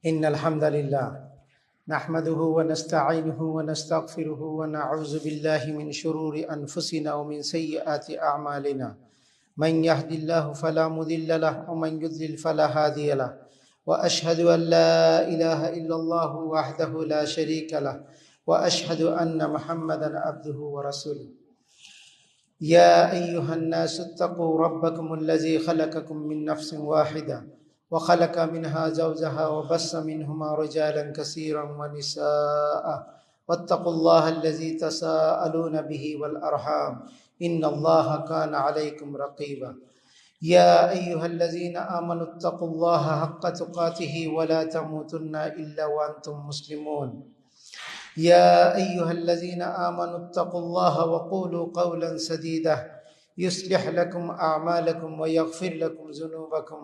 إن الحمد لله نحمده ونستعينه ونستغفره ونعوذ بالله من شرور أنفسنا ومن سيئات أعمالنا من يهد الله فلا مضل له ومن يضلل فلا هادي له وأشهد أن لا إله إلا الله وحده لا شريك له وأشهد أن محمدا عبده ورسوله يا أيها الناس اتقوا ربكم الذي خلقكم من نفس واحدة وخلق منها زوجها وبث منهما رجالا كثيرا ونساء واتقوا الله الذي تساءلون به والأرحام إن الله كان عليكم رقيبا يا أيها الذين آمنوا اتقوا الله حق تقاته ولا تموتن إلا وأنتم مسلمون يا أيها الذين آمنوا اتقوا الله وقولوا قولا سديدا يصلح لكم أعمالكم ويغفر لكم ذنوبكم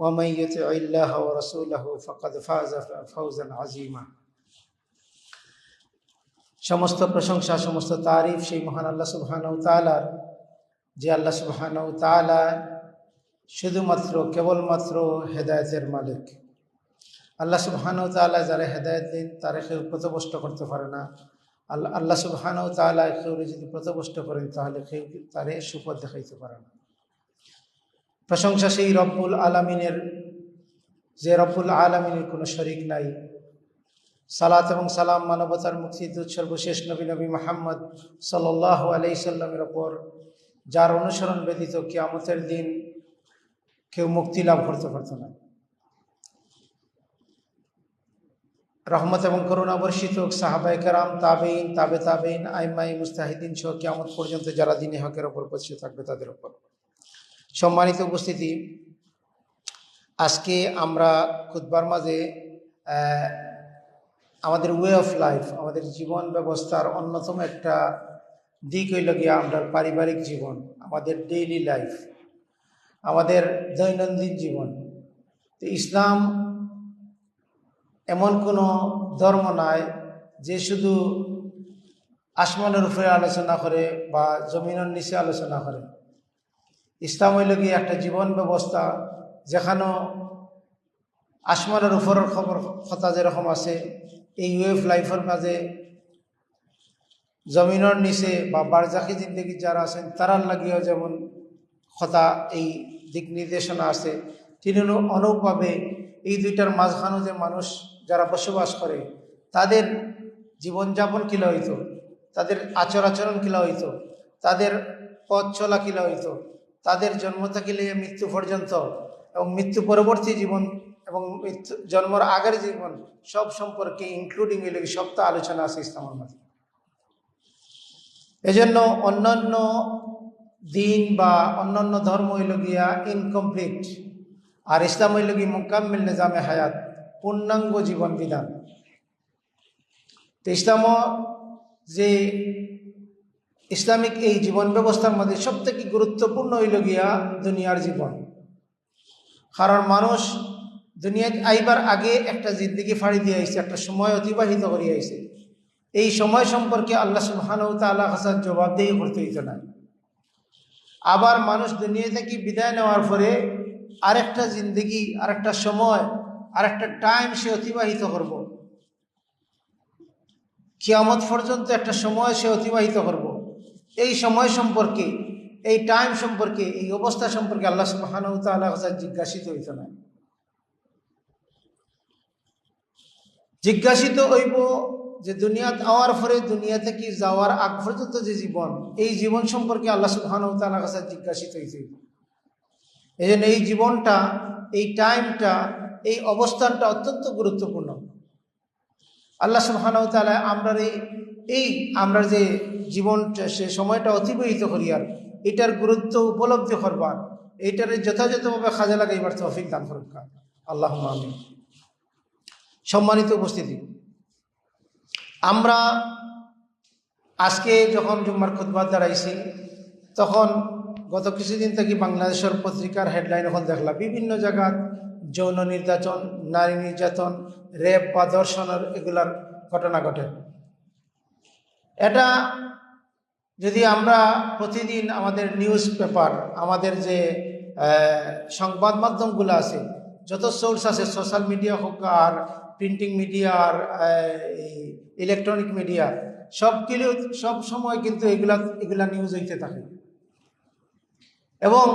ومن يطع الله ورسوله فقد فاز فوزا عظيما সমস্ত প্রশংসা সমস্ত তারিফ সেই মহান আল্লাহ সুবহানাহু ওয়া তাআলার, যে আল্লাহ সুবহানাহু ওয়া তাআলা শুধুমাত্র কেবলমাত্র হেদায়েতের মালিক। আল্লাহ সুবহানাহু ওয়া তাআলা যারা হেদায়েত দেন তারা কেউ পথভ্রষ্ট করতে পারে না। আল্লাহ সুবহানাহু ওয়া তাআলা কেউ যদি পথভ্রষ্ট করেন তাহলে কেউ তারে সুপথ দেখাইতে পারে না। প্রশংসা সেই রব্বুল আলামিনের, যে রব্বুল আলামিনের কোনো শরীক নাই। সালাত এবং সালাম মানবতার মুক্তিদূত সর্বশেষ নবী মুহাম্মদ সাল্লাল্লাহু আলাইহি সাল্লামের ওপর, যার অনুসরণ ব্যতীত কিয়ামতের দিন কেউ মুক্তি লাভ করতে পারত না। রহমত এবং করুণা বর্ষিত সাহাবায়ে কেরাম, তাবেঈন, তাবে তাবেঈন, আইম্মায়ে মুজতাহিদিন সহ কিয়ামত পর্যন্ত যারা দ্বীনে হকের ওপর প্রতিষ্ঠিত থাকবে তাদের ওপর। সম্মানিত উপস্থিতি, আজকে আমরা খুতবার মাঝে আমাদের ওয়ে অফ লাইফ, আমাদের জীবন ব্যবস্থার অন্যতম একটা দিক হইল গিয়া আমরা পারিবারিক জীবন, আমাদের ডেইলি লাইফ, আমাদের দৈনন্দিন জীবন। তো ইসলাম এমন কোনো ধর্ম নয় যে শুধু আসমানের উপরে আলোচনা করে বা জমিনের নিচে আলোচনা করে। ইসলাম হইল গিয়ে একটা জীবন ব্যবস্থা যেখানে আসমানের উপরের খবর কথা যেরকম আছে, এই ওয়েভ লাইফের মাঝে জমিনের নিচে বা বারজাখি জিন্দগি যারা আছেন তারার লাগিয়েও যেমন কথা এই দিক নির্দেশনা আছে, তিনি অনুরূপভাবে এই দুইটার মাঝখানে যে মানুষ যারা বসবাস করে তাদের জীবনযাপন কিলা হইতো, তাদের আচরণ কিলা হইতো, তাদের পথ চলা কিলা হইতো, তাদের জন্ম থেকে নিয়ে মৃত্যু পর্যন্ত এবং মৃত্যু পরবর্তী জীবন এবং মৃত্যু জন্মের আগের জীবন সব সম্পর্কে ইনক্লুডিং এলে সপ্তাহ আলোচনা আছে ইসলামের মধ্যে। এজন্য অন্যান্য দিন বা অন্যান্য ধর্ম হইল গিয়া ইনকমপ্লিট, আর ইসলাম হইল গিয়ে মুকাম্মিল নিজামে হায়াত, পূর্ণাঙ্গ জীবন বিধান। তো ইসলাম যে ইসলামিক এই জীবন ব্যবস্থার মধ্যে সবথেকে গুরুত্বপূর্ণ হইল গিয়া দুনিয়ার জীবন। কারণ মানুষ দুনিয়ায় আইবার আগে একটা জিন্দেগি ফাড়ি দিয়ে আইছে, একটা সময় অতিবাহিত করিয়া আইছে। এই সময় সম্পর্কে আল্লাহ সুবহানাহু ওয়া তাআলা কাছে জবাবদিহি করতে হইতো না। আবার মানুষ দুনিয়া থেকে বিদায় নেওয়ার পরে আরেকটা জিন্দেগি, আরেকটা সময়, আরেকটা টাইম সে অতিবাহিত করব। কিয়ামত পর্যন্ত একটা সময় সে অতিবাহিত করব। এই সময় সম্পর্কে, এই টাইম সম্পর্কে, এই অবস্থা সম্পর্কে আল্লাহ সুবহানাহু ওয়া তাআলা কাছে জিজ্ঞাসিত হইত না। জিজ্ঞাসিত হইব যে দুনিয়াত আওয়ার পরে, দুনিয়া থেকে যাওয়ার আগ পর্যন্ত যে জীবন, এই জীবন সম্পর্কে আল্লাহ সুবহানাহু ওয়া তাআলা কাছে জিজ্ঞাসিত হইতে। এই জন্য এই জীবনটা, এই টাইমটা, এই অবস্থানটা অত্যন্ত গুরুত্বপূর্ণ। আল্লাহ সুবহানাহু ওয়া তাআলা আমরা যে জীবনটা, সে সময়টা অতিবাহিত করিয়ার, এটার গুরুত্ব উপলব্ধি করবার, এইটারে যথাযথভাবে কাজে লাগাইবার তৌফিক দান করুন আল্লাহুম্মা আমিন। সম্মানিত উপস্থিতি, আমরা আজকে যখন জুম্মার খুতবা দাঁড়াইছি, তখন গত কিছুদিন থেকে বাংলাদেশের পত্রিকার হেডলাইন এখন দেখলাম বিভিন্ন জায়গায় যৌন নির্যাতন, নারী নির্যাতন, রেপ বা ধর্ষণের এগুলার ঘটনা ঘটে। এটা যদি আমরা প্রতিদিন আমাদের নিউজ পেপার, আমাদের যে সংবাদ মাধ্যমগুলো আছে, যত সোর্স আছে, সোশ্যাল মিডিয়া হোক আর প্রিন্টিং মিডিয়া আর ইলেকট্রনিক মিডিয়া, সব সময় কিন্তু এগুলা নিউজ হইতে থাকে। এবং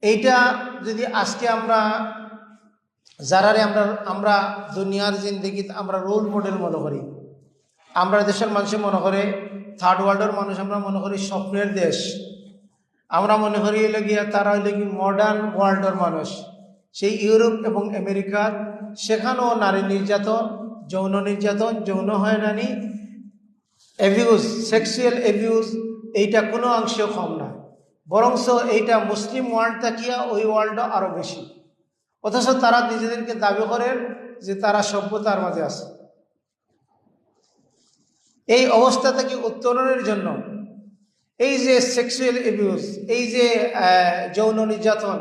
এইটা যদি আজকে আমরা যারারে আমরা দুনিয়ার জিন্দগিত আমরা রোল মডেল মনে করি, আমরা দেশের মানুষ মনে করে, থার্ড ওয়ার্ল্ডের মানুষ আমরা মনে করি স্বপ্নের দেশ, আমরা মনে করি হইলে গিয়া তারা হইলে কি মডার্ন ওয়ার্ল্ডের মানুষ। সেই ইউরোপ এবং আমেরিকার সেখানেও নারী নির্যাতন, যৌন নির্যাতন, যৌন হয়রানি, অ্যাবিউজ, সেক্সুয়াল অ্যাবিউজ, এইটা কোনো অংশেও কম না, বরংস এইটা মুসলিম ওয়ার্ল্ড থাকিয়া ওই ওয়ার্ল্ডও আরও বেশি। অথচ তারা নিজেদেরকে দাবি করেন যে তারা সভ্যতার মাঝে আছে। এই অবস্থা থেকে উত্তরণের জন্য এই যে সেক্সুয়াল অ্যাবিউজ, এই যে যৌন নির্যাতন,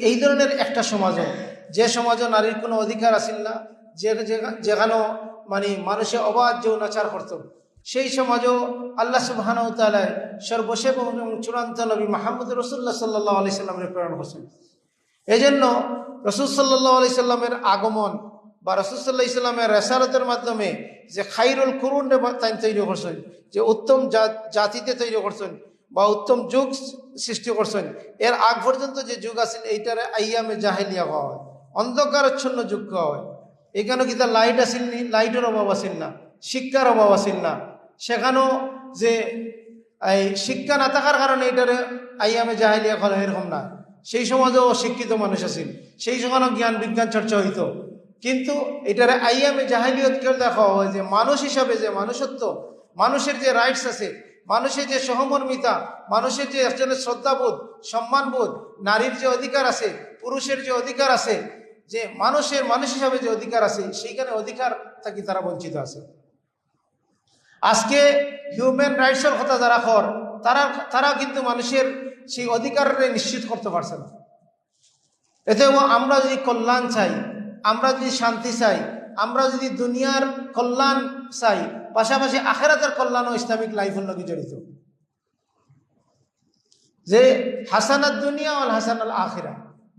এই ধরনের একটা সমাজও, যে সমাজও নারীর কোনো অধিকার আসিল না, যেখানেও মানে মানুষে অবাধ যৌনাচার করত, সেই সমাজও আল্লাহ সুবহানাহু ওয়া তাআলা সর্বশেষ এবং চূড়ান্ত নবী মুহাম্মদ রাসূলুল্লাহ সাল্লাল্লাহু আলাইহি সাল্লামের প্রেরণ করছেন। এই জন্য রাসূল সাল্লাল্লাহু আলাইহি সাল্লামের আগমন বা রাসূল সাল্লাল্লাহু আলাইহি সাল্লামের রিসালাতের মাধ্যমে যে খায়রুল কুরুন তাই তৈরি করছেন, যে উত্তম জাতিতে তৈরি করছেন বা উত্তম যুগ সৃষ্টি করছেন, এর আগ পর্যন্ত যে যুগ আছেন এইটারে আইয়ামে জাহেলিয়া হওয়া হয়, অন্ধকারাচ্ছন্ন যুগ হওয়া হয়। এখানেও কিন্তু লাইট আসেন নি, লাইটের অভাব আসেন না, শিক্ষার অভাব আসেন না। সেখানেও যে এই শিক্ষা না থাকার কারণে এটারে আইয়ামে জাহেলিয়া করা এরকম না, সেই সমাজেও অশিক্ষিত মানুষ আছেন, সেই সময় জ্ঞান বিজ্ঞান চর্চা হইতো। কিন্তু এটারে আইয়ামে জাহেলিয়ত কেউ দেখা হয় যে মানুষ হিসাবে যে মানুষত্ব, মানুষের যে রাইটস আছে, মানুষের যে সহমর্মিতা, মানুষের যে একজনের শ্রদ্ধাবোধ, সম্মানবোধ, নারীর যে অধিকার আছে, পুরুষের যে অধিকার আছে, যে মানুষ হিসাবে যে অধিকার আছে, সেইখানে অধিকার থাকি তারা বঞ্চিত আছে। আজকে হিউম্যান রাইটসের কথা যারা কর, তারা কিন্তু মানুষের সেই অধিকারকে নিশ্চিত করতে পারছে না। এতেও আমরা যদি কল্যাণ চাই, আমরা যদি শান্তি চাই, আমরা যদি দুনিয়ার কল্যাণ চাই, পাশাপাশি আখিরাতের কল্যাণও ইসলামিক লাইফের লগে জড়িত। যে হাসানাত দুনিয়া ওয়াল হাসানাল আখিরা,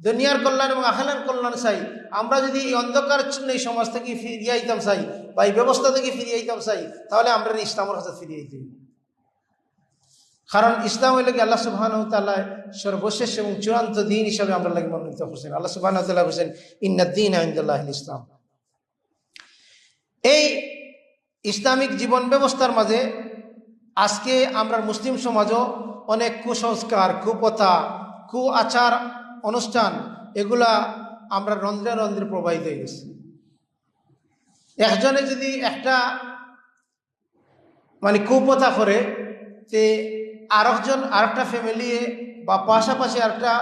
দুনিয়ার কল্যাণ এবং আখিরাতের কল্যাণ চাই, আমরা যদি এই অন্ধকারচ্ছন্ন এই সমাজ থেকে ফিরিয়ে আইতাম চাই বা এই ব্যবস্থা থেকে ফিরিয়ে আইতাম চাই, তাহলে আমরা ইসলামের কাছে ফিরিয়ে আইতে। কারণ ইসলাম হইলে আল্লাহ সুবহানাহু ওয়া তাআলা সর্বশেষ এবং চূড়ান্ত দিন হিসাবে আমরা লাগে মনোনীত করছেন। আল্লাহ সুবহানাহু ওয়া তাআলা বলেন ইন্নাদ-দীনা ইনদাল্লাহিল ইসলাম। এই ইসলামিক জীবন ব্যবস্থার মাঝে আজকে আমরা মুসলিম সমাজও অনেক কুসংস্কার, কুপ্রথা, আচার অনুষ্ঠান, এগুলা আমরা রন্ধ্রে রন্ধ্রে প্রবাহিত হয়ে গেছি। একজনে যদি একটা মানে কুপ্রথা করে, তে আরেকটা ফ্যামিলি বা পাশাপাশি আরেকটা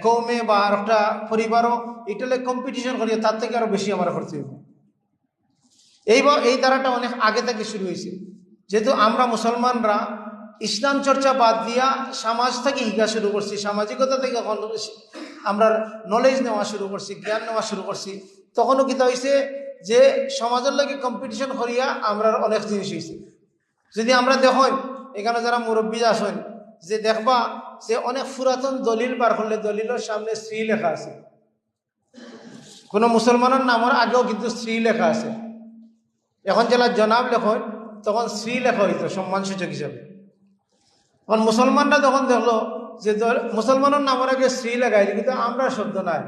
কৌমে বা আরেকটা পরিবারও এটালে কম্পিটিশন করিয়ে তার থেকে আরো বেশি আমরা করতে হবে। এই ধারাটা অনেক আগে থেকে শুরু হয়েছে। যেহেতু আমরা মুসলমানরা ইসলাম চর্চা বাদ দিয়া সমাজ থেকে শিখা শুরু করছি, সামাজিকতা থেকে আমরা নলেজ নেওয়া শুরু করছি, জ্ঞান নেওয়া শুরু করছি, তখনও কিতা হয়েছে যে সমাজের লাগে কম্পিটিশন করিয়া আমরা অনেক জিনিস হয়েছে। যদি আমরা দেখেন এখানে যারা মুরব্বী আসেন, যে দেখবা যে অনেক পুরাতন দলিল বার করলে দলিলের সামনে স্ত্রী লেখা আছে, কোনো মুসলমানের নামের আগেও কিন্তু স্ত্রী লেখা আছে। এখন যারা জনাব লেখন তখন স্ত্রী লেখা হইতো সম্মানসূচক হিসাবে। এখন মুসলমানরা যখন দেখলো যে মুসলমানের নামের আগে স্ত্রী লেখাইছে কিন্তু আমরা শব্দ নাই,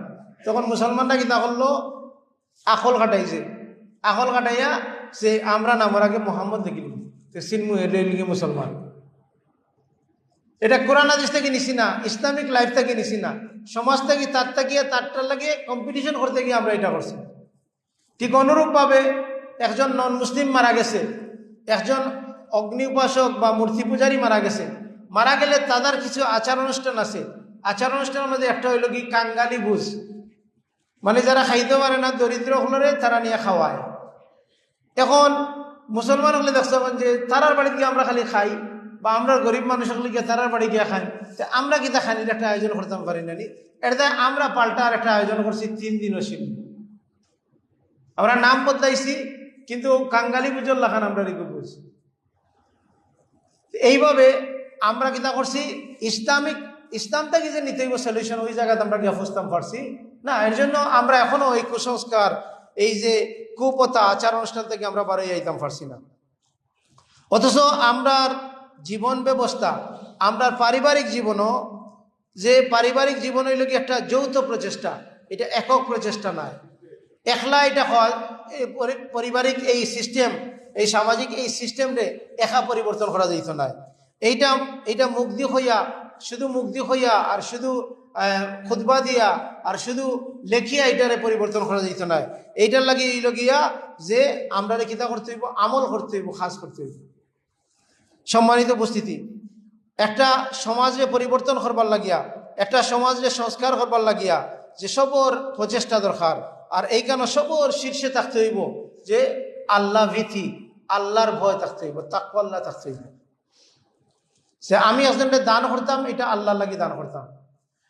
তখন মুসলমানরা কিনা করলো আখল কাটাইছে, আখল কাটাইয়া যে আমরা নামের আগে মোহাম্মদ লিখি লিখি মুসলমান। এটা কোরআন হাদিস থেকে নিছি না, ইসলামিক লাইফ থেকে নিছি না, সমাজ থেকে তারটার লাগে কম্পিটিশন করতে গিয়ে আমরা এটা করছি। ঠিক অনুরূপভাবে একজন নন মুসলিম মারা গেছে, একজন অগ্নি উপাসক বা মূর্তি পূজারী মারা গেছে, মারা গেলে তাদের কিছু আচার অনুষ্ঠান আছে। আচার অনুষ্ঠানের মধ্যে একটা হইল কি কাঙ্গালি বুঝ, মানে যারা খাইতে পারে না দরিদ্র হলরে তারা নিয়ে খাওয়ায়। এখন মুসলমান হলে দেখছেন যে তারার বাড়ি গিয়ে আমরা খালি খাই, বা আমরা গরিব মানুষ হলে গিয়ে তারার বাড়ি গিয়ে খাই, আমরা কিন্তু খানির একটা আয়োজন করতে পারি না। এটা আমরা পাল্টা আর একটা আয়োজন করছি 3 দিন ছিল, আমরা নাম বদলাইছি কিন্তু কাঙ্গালি পুজোর লাখান আমরা রেখে বলছি। এইভাবে আমরা কিতা করছি, ইসলামিক ইসলাম থেকে যে নিতে হইব সলিউশন, ওই জায়গাতে আমরা গিয়ে ফুসতাম পারছি না। এর জন্য আমরা এখনো এই কুসংস্কার, এই যে কুপথা আচার অনুষ্ঠান থেকে আমরা বারোই যাইতাম পারছি না। অথচ আমরার জীবন ব্যবস্থা, আমরার পারিবারিক জীবনও, যে পারিবারিক জীবন হইল কি একটা যৌথ প্রচেষ্টা, এটা একক প্রচেষ্টা নয়। একলা এটা হয় পারিবারিক এই সিস্টেম, এই সামাজিক এই সিস্টেমরে একা পরিবর্তন করা যেত না। এইটা মুগ্ধি হইয়া, শুধু মুগ্ধি হইয়া আর শুধু খুতবা দিয়া আর শুধু লেখিয়া এটারে পরিবর্তন করা যেত না। এইটার লাগে এই লগিয়া যে আমরা কিতা করতে হইব, আমল করতে হইব, খাস করতে হইব। সম্মানিত উপস্থিতি, একটা সমাজে পরিবর্তন করবার লাগিয়া, একটা সমাজে সংস্কার করবার লাগিয়া যে সবর প্রচেষ্টা দরকার। আর এইখানে সবর শীর্ষে থাকতে হইব যে আল্লাহ ভীতি, আল্লাহর ভয় থাকতে হইব, তাকওয়া আল্লাহ থাকতে হইব। যে আমি একজনকে দান করতাম, এটা আল্লাহর লাগি দান করতাম।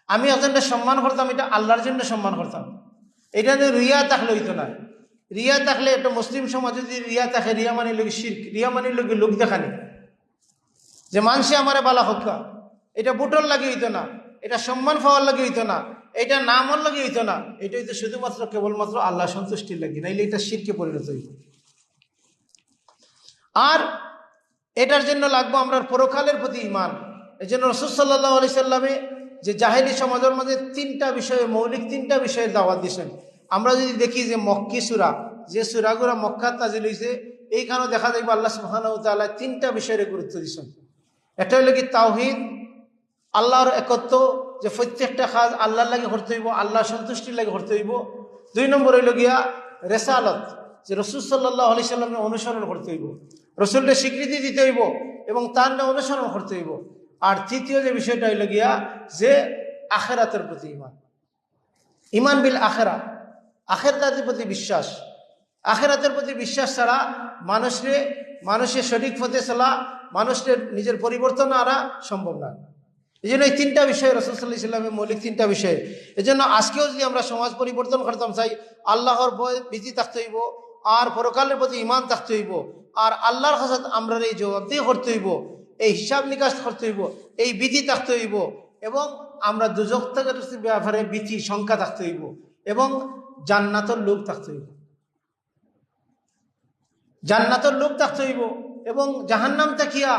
আমি একজনকে সম্মান করতাম, এটা আল্লাহর জন্য সম্মান করতাম। এটা রিয়া থাকলে হইতো না। রিয়া থাকলে একটা মুসলিম সমাজে যদি রিয়া থাকে, রিয়া মানির লোক শিরক, রিয়া মানির লোক লোক দেখানি, যে মানুষে আমারে বালা হক্কা, এটা বুটর লাগে হইতো না, এটা সম্মান পাওয়ার লাগে হইতো না, এটা নামর লাগে হইতো না। এটা হইতো শুধুমাত্র কেবলমাত্র আল্লাহ সন্তুষ্টির লাগে, নাইলে এটা শিরকে পরিণত হইত। আর এটার জন্য লাগবো আমরা পরকালের প্রতি ঈমান। এই জন্য রাসূল সাল্লাল্লাহু আলাইহি সাল্লামে যে জাহেলি সমাজের মধ্যে তিনটা বিষয়ে, মৌলিক তিনটা বিষয়ের দাওয়াত দিয়েছেন। আমরা যদি দেখি যে মক্কি সূরা, যে সূরাগুলো মক্কাত নাজিল হয়েছে, এইখানেও দেখা যাবে আল্লাহ সুবহানাহু ওয়া তাআলা তিনটা বিষয়ের গুরুত্ব দিয়েছেন। একটা হইল কি তাওহীদ, আল্লাহর একত্ব, যে প্রত্যেকটা কাজ আল্লাহর লাগে করতে হইব, আল্লাহ সন্তুষ্টির লাগে করতে হইব। 2 নম্বর হইল গিয়া রেসালত, যে রাসূল সাল্লাল্লাহু আলাইহি সাল্লামের অনুসরণ করতে হইব, রাসূলকে স্বীকৃতি দিতে হইব এবং তার অনুসরণ করতে হইব। আর তৃতীয় যে বিষয়টা হইল গিয়া যে আখিরাতের প্রতি ঈমান, ঈমান বিল আখিরা, আখিরাতের প্রতি বিশ্বাস। আখিরাতের প্রতি বিশ্বাস ছাড়া মানুষের সঠিক পথে চলা, মানুষের নিজের পরিবর্তন আনা সম্ভব না। এই জন্য এই তিনটা বিষয় রাসূল সাল্লাল্লাহু আলাইহি ওয়াসাল্লামের মৌলিক তিনটা বিষয়। এই জন্য আজকেও যদি আমরা সমাজ পরিবর্তন করতাম চাই, আল্লাহর ভয় ভীতি থাকতে হইব, আর পরকালের প্রতি ঈমান থাকতে হইব, আর আল্লাহর কাছে আমরা এই জবাবদিহি করতে হইব, এই হিসাব নিকাশ করতে হইব, এই ভীতি থাকতে হইব, এবং আমরা দুজক থেকে ব্যাপারে ভীতি শঙ্কা থাকতে হইব, এবং জান্নাতের লোভ থাকতে হইব, জান্নাতের লোভ থাকতে হইব, এবং জাহান্নাম তাকিয়া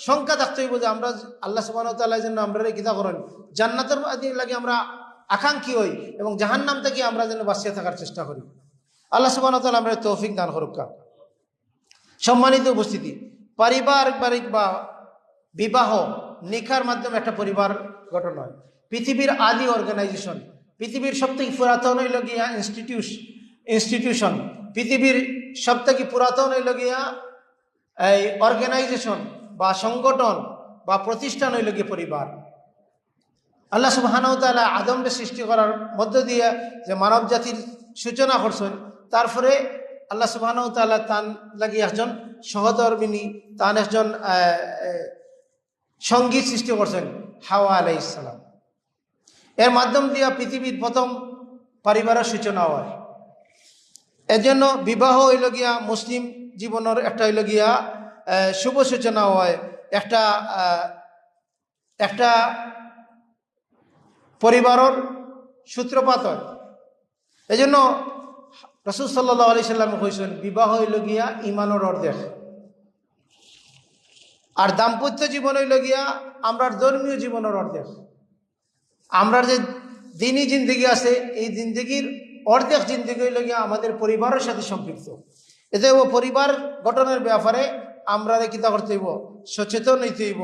শঙ্কা থাকতে হইব যে আমরা আল্লাহ সুবহানাহু ওয়া তাআলার জন্য আমরা কিতা করেন, জান্নাতের লাগে আমরা আকাঙ্ক্ষী হই, এবং জাহান্নাম থেকে আমরা যেন বাঁচিয়ে থাকার চেষ্টা করি। আল্লাহ সুবহানাহু ওয়া তাআলা আমরা তৌফিক দান করুক। সম্মানিত উপস্থিতি, পারিবারিক বা বিবাহ নিকার মাধ্যমে একটা পরিবার গঠন হয়। পৃথিবীর আদি অর্গানাইজেশন, পৃথিবীর সবথেকে পুরাতন হইল গিয়া ইনস্টিটিউশন, পৃথিবীর সবথেকে পুরাতন হইল গিয়া এই অর্গানাইজেশন বা সংগঠন বা প্রতিষ্ঠান হইল গিয়ে পরিবার। আল্লাহ সুবহানাহু ওয়া তাআলা আদমকে সৃষ্টি করার মধ্য দিয়ে যে মানব জাতির সূচনা করছেন, তারপরে আল্লাহ সুবহানাহু ওয়া তাআলা তান লাগি একজন সহধর্মিনী, তান একজন সঙ্গী সৃষ্টি করছেন, হাওয়া আলাইহিস সালাম। এর মাধ্যম দিয়ে পৃথিবীর প্রথম পরিবারের সূচনা হয়। এর জন্য বিবাহ হইল গিয়া মুসলিম জীবনের একটা হইল গিয়া শুভ সূচনা হয়, একটা পরিবারের সূত্রপাত হয়। এই জন্য রাসূল সাল্লাল্লাহু আলাইহি সাল্লাম কইছেন, বিবাহ হইল গিয়া ঈমানের অর্ধেক, আর দাম্পত্য জীবন হইল গিয়া আমরার ধর্মীয় জীবনের অর্ধেক। আমরার যে দিনই জিন্দগি আছে, এই জিন্দগির অর্ধেক জিন্দগি হইল গিয়া আমাদের পরিবারের সাথে সম্পৃক্ত। এতে পরিবার গঠনের ব্যাপারে আমরা কিতা করতে হইব, সচেতন হইতে হইব,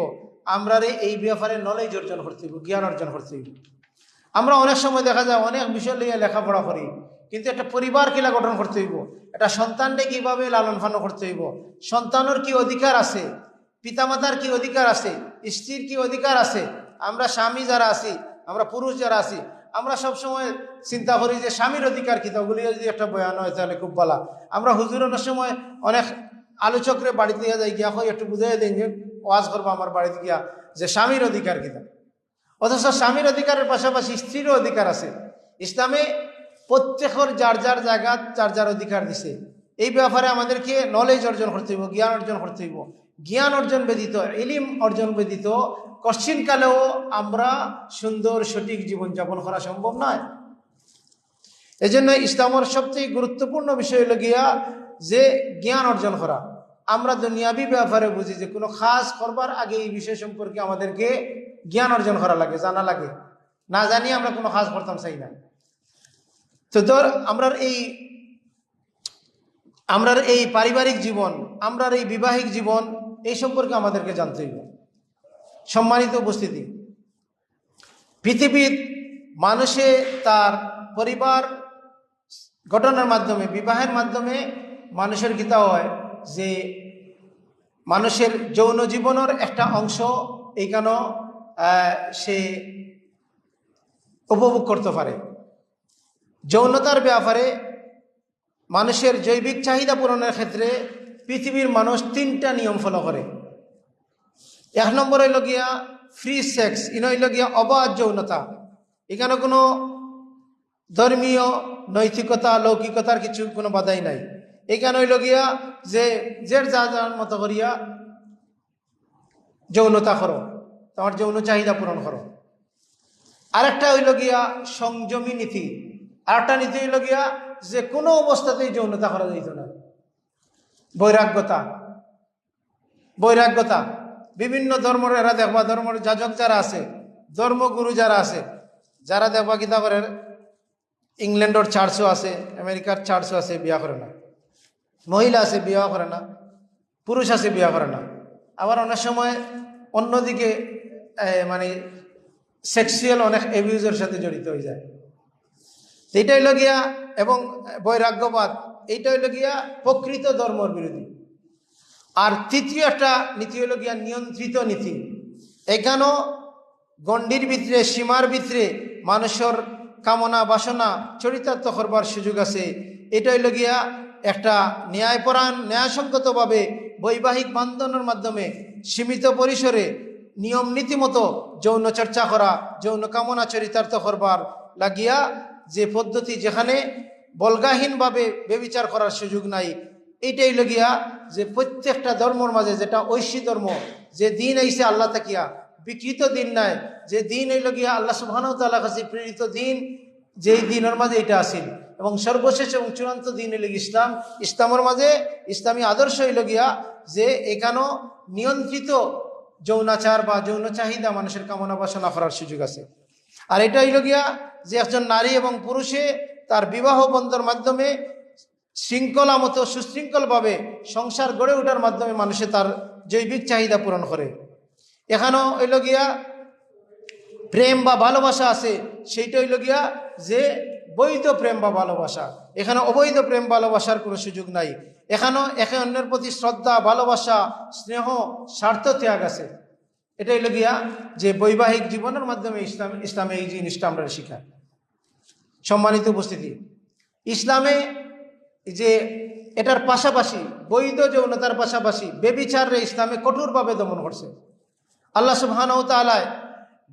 আমরা এই ব্যাপারে নলেজ অর্জন করতে হইব, জ্ঞান অর্জন করতে হইব। আমরা অনেক সময় দেখা যায় অনেক বিষয় লইয়া লেখাপড়া করি, কিন্তু একটা পরিবার কিলা গঠন করতে হইব, একটা সন্তানকে কিভাবে লালন পালন করতে হইব, সন্তানের কি অধিকার আছে, পিতামাতার কি অধিকার আছে, স্ত্রীর কি অধিকার আছে। আমরা স্বামী যারা আছি, আমরা পুরুষ যারা আছি, আমরা সবসময় চিন্তা করি যে স্বামীর অধিকার কি, ওগুলি যদি একটা বয়ান হয় তাহলে খুব ভালো। আমরা হুজুর অনেক সময় অনেক আলোচকরে বাড়িতে যাই গিয়া হয় একটু বুঝাই দেন যে ওয়াজ করবো আমার বাড়িতে গিয়া যে স্বামীর অধিকার কিতা। অথচ স্বামীর অধিকারের পাশাপাশি স্ত্রীরও অধিকার আছে। ইসলামে প্রত্যেকের যার যার জায়গা যার যার অধিকার দিছে। এই ব্যাপারে আমাদেরকে নলেজ অর্জন করতে হইব, জ্ঞান অর্জন করতে হইব। জ্ঞান অর্জন ব্যতীত, ইলিম অর্জন ব্যতীত কশ্চিনকালেও আমরা সুন্দর সঠিক জীবনযাপন করা সম্ভব নয়। এজন্য ইসলামের সবচেয়ে গুরুত্বপূর্ণ বিষয় হলো গিয়া যে জ্ঞান অর্জন করা। আমরা দুনিয়াবি ব্যাপারে বুঝি যে কোনো কাজ করবার আগে এই বিষয় সম্পর্কে আমাদেরকে জ্ঞান অর্জন করা লাগে, জানা লাগে। না জানিয়ে আমরা কোনো কাজ করতাম চাই না। তো ধর আমরার এই পারিবারিক জীবন, আমরার এই বিবাহিক জীবন, এই সম্পর্কে আমাদেরকে জানতে হবে। সম্মানিত উপস্থিতি, পৃথিবীর মানুষে তার পরিবার গঠনের মাধ্যমে, বিবাহের মাধ্যমে মানুষের গীতা হয় যে মানুষের যৌন জীবনের একটা অংশ এইখানে সে উপভোগ করতে পারে। যৌনতার ব্যাপারে মানুষের জৈবিক চাহিদা পূরণের ক্ষেত্রে পৃথিবীর মানুষ 3টা নিয়ম ফলো করে। 1 নম্বর হইল গিয়া ফ্রি সেক্স, ইন হইল গিয়া অবাধ যৌনতা। এখানে কোনো ধর্মীয় নৈতিকতা লৌকিকতার কিছু কোনো বাধাই নাই। এখানে হইল গিয়া যে যা যার মতো করিয়া যৌনতা করো, তোমার যৌন চাহিদা পূরণ করো। আরেকটা হইল গিয়া সংযমী নীতি। আরেকটা নীতি হইল গিয়া যে কোনো অবস্থাতেই যৌনতা করা যেত না। বৈরাগ্যতা বিভিন্ন ধর্মের এরা দেখবা, ধর্মের যাজক যারা আছে, ধর্মগুরু যারা আছে, যারা দেখবা কিতাবের ইংল্যান্ডের চার্চও আছে, আমেরিকার চার্চও আছে, বিয়া করে না। মহিলা আছে বিয়া করে না, পুরুষ আছে বিয়া করে না। আবার অনেক সময় অন্যদিকে মানে সেক্সুয়াল অনেক অ্যাবিউজের সাথে জড়িত হয়ে যায়। এইটা হইল গিয়া, এবং বৈরাগ্যবাদ, এইটা হইল গিয়া প্রকৃত ধর্মের বিরোধী। আর তৃতীয় একটা নীতি হইল গিয়া নিয়ন্ত্রিত নীতি। এখানেও গণ্ডির ভিতরে, সীমার ভিতরে মানুষের কামনা বাসনা চরিতার্থ করবার সুযোগ আছে। এটা হইল গিয়া একটা ন্যায়পরায়ণ, ন্যায়সঙ্গতভাবে বৈবাহিক বান্ধনের মাধ্যমে সীমিত পরিসরে নিয়ম নীতিমতো যৌন চর্চা করা, যৌন কামনা চরিতার্থ করবার লাগিয়া যে পদ্ধতি, যেখানে বলগাহীনভাবে বেবিচার করার সুযোগ নাই। এইটাই লগিয়া যে প্রত্যেকটা ধর্মর মাঝে, যেটা ঐশী ধর্ম, যে দিন আইসে আল্লাহ তাকিয়া, বিকৃত দিন নাই, যে দিন এই লগিয়া আল্লাহ সুবহানাহু ওয়া তাআলা কাছে প্রেরিত দিন, যেই দিনের মাঝে এটা আসিল, এবং সর্বশেষ এবং চূড়ান্ত দিন হইল ইসলাম। ইসলামের মাঝে ইসলামী আদর্শ হইল গিয়া যে এখানেও নিয়ন্ত্রিত যৌনাচার বা যৌন চাহিদা মানুষের কামনা বাসনা করার সুযোগ আছে। আর এটা হইল গিয়া যে একজন নারী এবং পুরুষে তার বিবাহ বন্ধের মাধ্যমে শৃঙ্খলা মতো সুশৃঙ্খলভাবে সংসার গড়ে ওঠার মাধ্যমে মানুষে তার জৈবিক চাহিদা পূরণ করে। এখানেও হইল গিয়া প্রেম বা ভালোবাসা আছে, সেইটা হইল গিয়া যে বৈধ প্রেম বা ভালোবাসা। এখানে অবৈধ প্রেম ভালোবাসার কোনো সুযোগ নাই। এখানেও একে অন্যের প্রতি শ্রদ্ধা, ভালোবাসা, স্নেহ, স্বার্থ ত্যাগ আছে। এটা হইল গিয়া যে বৈবাহিক জীবনের মাধ্যমে ইসলামে এই জিনিসটা আমরা শিখাই। সম্মানিত উপস্থিতি, ইসলামে যে এটার পাশাপাশি, বৈধ যৌনতার পাশাপাশি ব্যভিচারে ইসলামে কঠোরভাবে দমন করছে। আল্লাহ সুবহানাহু ওয়া তাআলা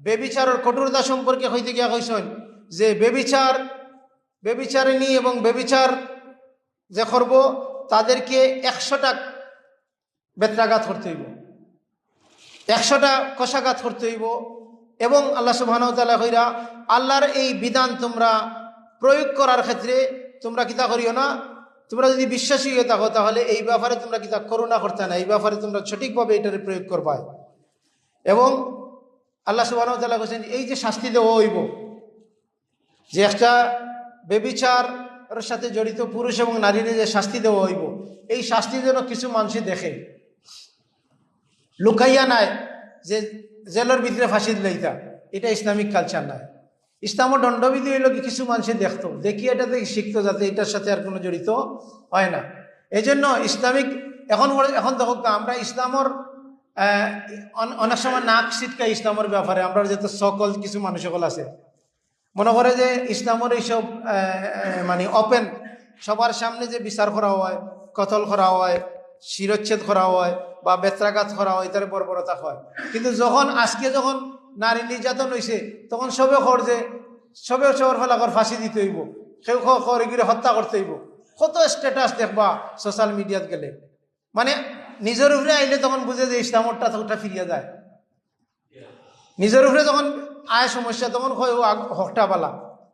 ব্যভিচারের কঠোরতা সম্পর্কে হইতে গিয়া কইছেন যে ব্যভিচারিণী এবং ব্যভিচার যে করব তাদেরকে 100টা বেত্রাঘাত করতে হইব, 100টা কষাঘাত করতে হইব। এবং আল্লাহ সুবহানাহু ওয়া তাআলা কইরা আল্লাহর এই বিধান তোমরা প্রয়োগ করার ক্ষেত্রে তোমরা কিতা করিও না, তোমরা যদি বিশ্বাসী হয়ে থাকো তাহলে এই ব্যাপারে তোমরা কিতা করুণা করতে না, এই ব্যাপারে তোমরা সঠিকভাবে এটার প্রয়োগ করবা। এবং আল্লাহ সুবহানাহু ওয়া তাআলা বলেন এই যে শাস্তি দেওয়া হইব, যে একটা ব্যভিচারের সাথে জড়িত পুরুষ এবং নারীর যে শাস্তি দেওয়া হইব, এই শাস্তি যেন কিছু মানুষই দেখে, লুকাইয়া নাই যে জেলের ভিতরে ফাঁসি দিলেইতা, এটা ইসলামিক কালচার নাই। ইসলামের দণ্ডবিধি হইল কি কিছু মানুষে দেখতো, দেখি এটাতে শিখতো, যাতে এটার সাথে আর কোনো জড়িত হয় না। এই জন্য ইসলামিক এখন দেখো আমরা ইসলামর অনেক সময় নাক শীতকায় ইসলামের ব্যাপারে আমরা যেহেতু সকল কিছু মানুষ সকল আছে মনে করে যে ইসলামের এইসব মানে ওপেন সবার সামনে যে বিচার করা হয়, কতল করা হয়, শিরচ্ছেদ করা হয় বা বেত্রাঘাত করা হয়, তার বর্বরতা হয়। কিন্তু যখন নারী নির্যাতন হয়েছে তখন সবে সবার ফলাকর ফাঁসি দিতে হইব, কেউ করে গিয়ে হত্যা করতে হইব। কত স্ট্যাটাস দেখবা সোশ্যাল মিডিয়াত গেলে, মানে নিজের উপরে আইলে তখন বুঝে যে ইসলামটা ওটা ফিরিয়া যায়। নিজের উপরে যখন আয় সমস্যা তখন হয় ও হকটা বালা,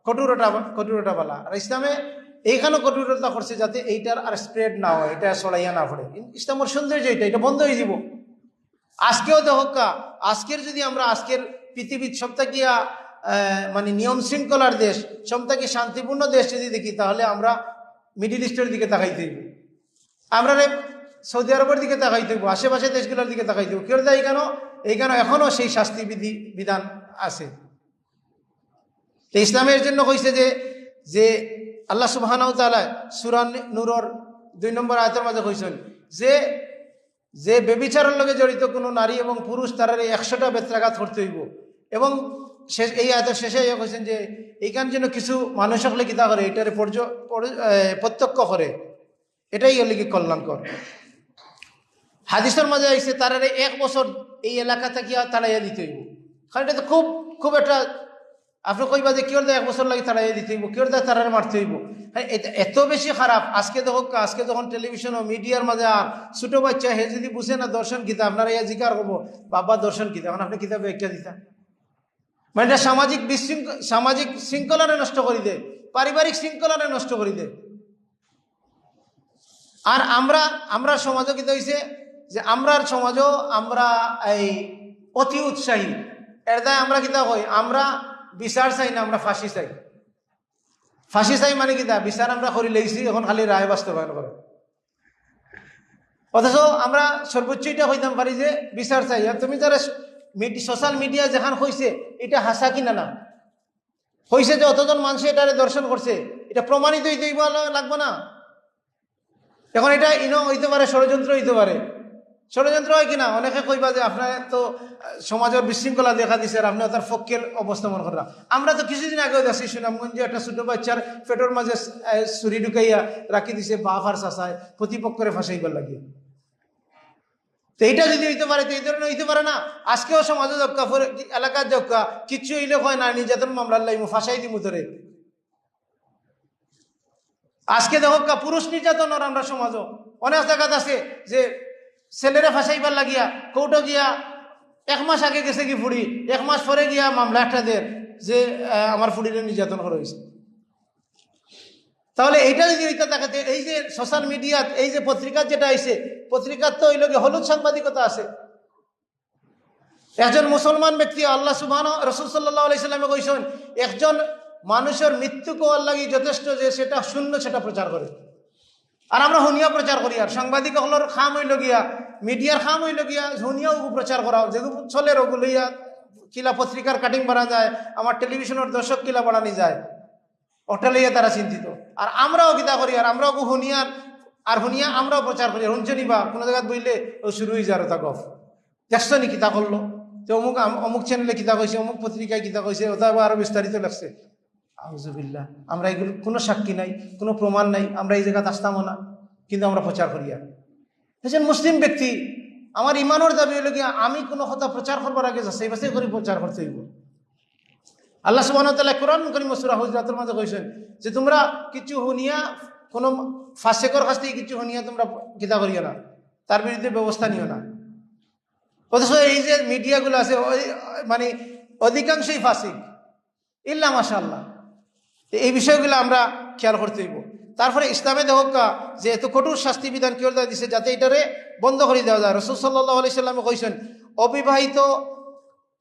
কঠোরটা বালা। আর ইসলামে এইখানে কঠোরতা করছে যাতে এইটার আর স্প্রেড না হয়, এটা ছড়াইয়া না পড়ে। ইসলামের সৌন্দর্য এটা বন্ধ হয়ে যাব। আজকেও দেখা, আজকের যদি আমরা আজকের পৃথিবীর সবথেকিয়া মানে নিয়ম শৃঙ্খলার দেশ, সবথেকে শান্তিপূর্ণ দেশ যদি দেখি, তাহলে আমরা মিডিল ইস্টের দিকে তাকাইতে হইব, আমরা সৌদি আরবের দিকে তাকাইতে হইব, আশেপাশে দেশগুলোর দিকে তাকাইতে হইব। কেউ দেয় এইখানে এখনো সেই শাস্তি বিধান আছে। তো ইসলামের জন্য কইছে যে আল্লাহ সুবহানাহু ওয়া তাআলা সূরা নূরের 2 নম্বর আয়াতের মাঝে কইছেন যে ব্যভিচারের লগে জড়িত কোনো নারী এবং পুরুষ তারার 100টা বেত্রাঘাত করতে হইব। এবং এই আয়াতের শেষে কইছেন যে এইখান যেন কিছু মানুষ হলে কিতা করে, এটারে প্রত্যক্ষ করে, এটাই হলে কি কল্যাণকর। হাদিসের মাঝে আইছে তারারে 1 বছর এই এলাকা থেকে তাড়াইয়া দিতে হইব। কারণ এটা তো খুব একটা, আপনি কইবা যে কেউ 1 বছর লাগে তাড়াইয়া দিতে হইব, কেউ তারারে মারতে হইব। হ্যাঁ, এটা এত বেশি খারাপ। আজকে যখন টেলিভিশন ও মিডিয়ার মাঝে আর ছোট বাচ্চা হে যদি বুঝে না দর্শন কিতা, আপনারা ইয়া জিকার করবো বাবা দর্শন কিতা, এখন আপনি কিতাবে একটা দিতা, মানে এটা সামাজিক শৃঙ্খলারে নষ্ট করে দেয়, পারিবারিক শৃঙ্খলারে নষ্ট করে দেয়। আর আমরা সমাজও কিতা হয়েছে যে আমরার সমাজও আমরা এই অতি উৎসাহী। এর দায় আমরা কিতা কই, আমরা বিচার চাই না, আমরা ফাঁসি চাই। ফাঁসি চাই মানে কিতা, বিচার আমরা করি লেগেছি, এখন খালি রায় বাস্তবায়ন করে। অথচ আমরা সর্বোচ্চ এটা হইতাম পারি যে বিচার চাই। আর তুমি যারা সোশ্যাল মিডিয়া যেখান হয়েছে এটা হাসা কিনা না হয়েছে, যে অতজন মানুষ এটারে দর্শন করছে, এটা প্রমাণিত হইতে লাগবে না। এখন এটা হইতে পারে ষড়যন্ত্র হইতে পারে, ষড়যন্ত্র হয় কিনা অনেকে কইবা যে আপনার তো সমাজের বিশৃঙ্খলা দেখা দিছে আর আপনি তার পক্ষের অবস্থাপন করা। আমরা তো কিছুদিন আগেও দেখছি সুনামগঞ্জে একটা ছোট বাচ্চার পেটের মাঝে ছুরি ঢুকাইয়া রাখি দিছে বাপ আর চাচায় প্রতিপক্ষরে ফাঁসাইবার লাগিয়ে। তো এইটা যদি হইতে পারে তো এই ধরনের হইতে পারে না। আজকেও সমাজে দক্কা, এলাকার দক্কা, কিচ্ছু হইলে হয় না নির্যাতন মামলার লাইম ফাঁসাই দিব তোরে। আজকে দেখা পুরুষ নির্যাতন আমরা সমাজও অনেক জায়গাত আছে যে ছেলেরা ফাঁসাইবার লাগিয়া কোর্টে গিয়া 1 মাস আগে গেছে কি ফুড়ি, 1 মাস পরে গিয়া মামলা একটা দেয় যে আমার ফুড়িরে নির্যাতন করা হয়েছে। তাহলে এইটা যদি ওইটা দেখাতে, এই যে সোশ্যাল মিডিয়াত এই যে পত্রিকার যেটা আইছে, পত্রিকার তো ওই লোকে হলুদ সাংবাদিকতা আছে। একজন মুসলমান ব্যক্তি আল্লাহ সুবহানাহু রাসূল সাল্লাল্লাহু আলাইহি সাল্লামে কইছেন, একজন মানুষের মৃত্যু কোয়ার লাগি যথেষ্ট যে সেটা শূন্য সেটা প্রচার করে। আর আমরা হুনিয়া প্রচার করি, আর সাংবাদিক হলোর খাম হইল গিয়া, মিডিয়ার খাম হইল গিয়া হুনিয়াও প্রচার করা, যেগুলো চলের ওগুলো ইয়া কিলা পত্রিকার কাটিং বানা যায়, আমার টেলিভিশনের দর্শক কিলা বানানি যায়, ওটা লইয়া তারা চিন্তিত। আর আমরাও কিতা করি, আর আমরাও হুনিয়া আমরাও প্রচার করি। শুনছনি বা কোনো জায়গায় বইলে ও শুরু হয়ে যায় তা গফ, দেখছো নি কিতা করলো, যে অমুক চ্যানেলে কিতা কইছে, অমুক পত্রিকায় কিতা কইছে, ওটা আরো বিস্তারিত লাগছে। আউযুবিল্লাহ, আমরা এগুলো কোনো সাক্ষী নাই, কোনো প্রমাণ নাই, আমরা এই জায়গাতে আসতামও না, কিন্তু আমরা প্রচার করি। আর একজন মুসলিম ব্যক্তি, আমার ইমানের দাবি হইল গিয়া আমি কোনো কথা প্রচার করবার আগে যাচাই বাছাই করে প্রচার করতে হইব। আল্লাহ সুবহানাহু ওয়া তাআলা কোরআন কারীম সূরা হুজুরাতের মধ্যে কইছেন যে তোমরা কিছু হুনিয়া, কোনো ফাসিকের কাছ থেকে কিছু হুনিয়া তোমরা কিতা করিও না, তার বিরুদ্ধে ব্যবস্থা নিও না। অথচ এই যে মিডিয়াগুলো আছে মানে অধিকাংশই ফাসিক, ইল্লা মাশাআল্লাহ। এই বিষয়গুলো আমরা খেয়াল করতে হইব। তারপরে ইসলামে দেখা যে এত কঠোর শাস্তি বিধান কেউ দিচ্ছে যাতে এটারে বন্ধ করে দেওয়া যায়। রাসূল সাল্লাল্লাহু আলাইহি সাল্লাম কইছেন, অবিবাহিত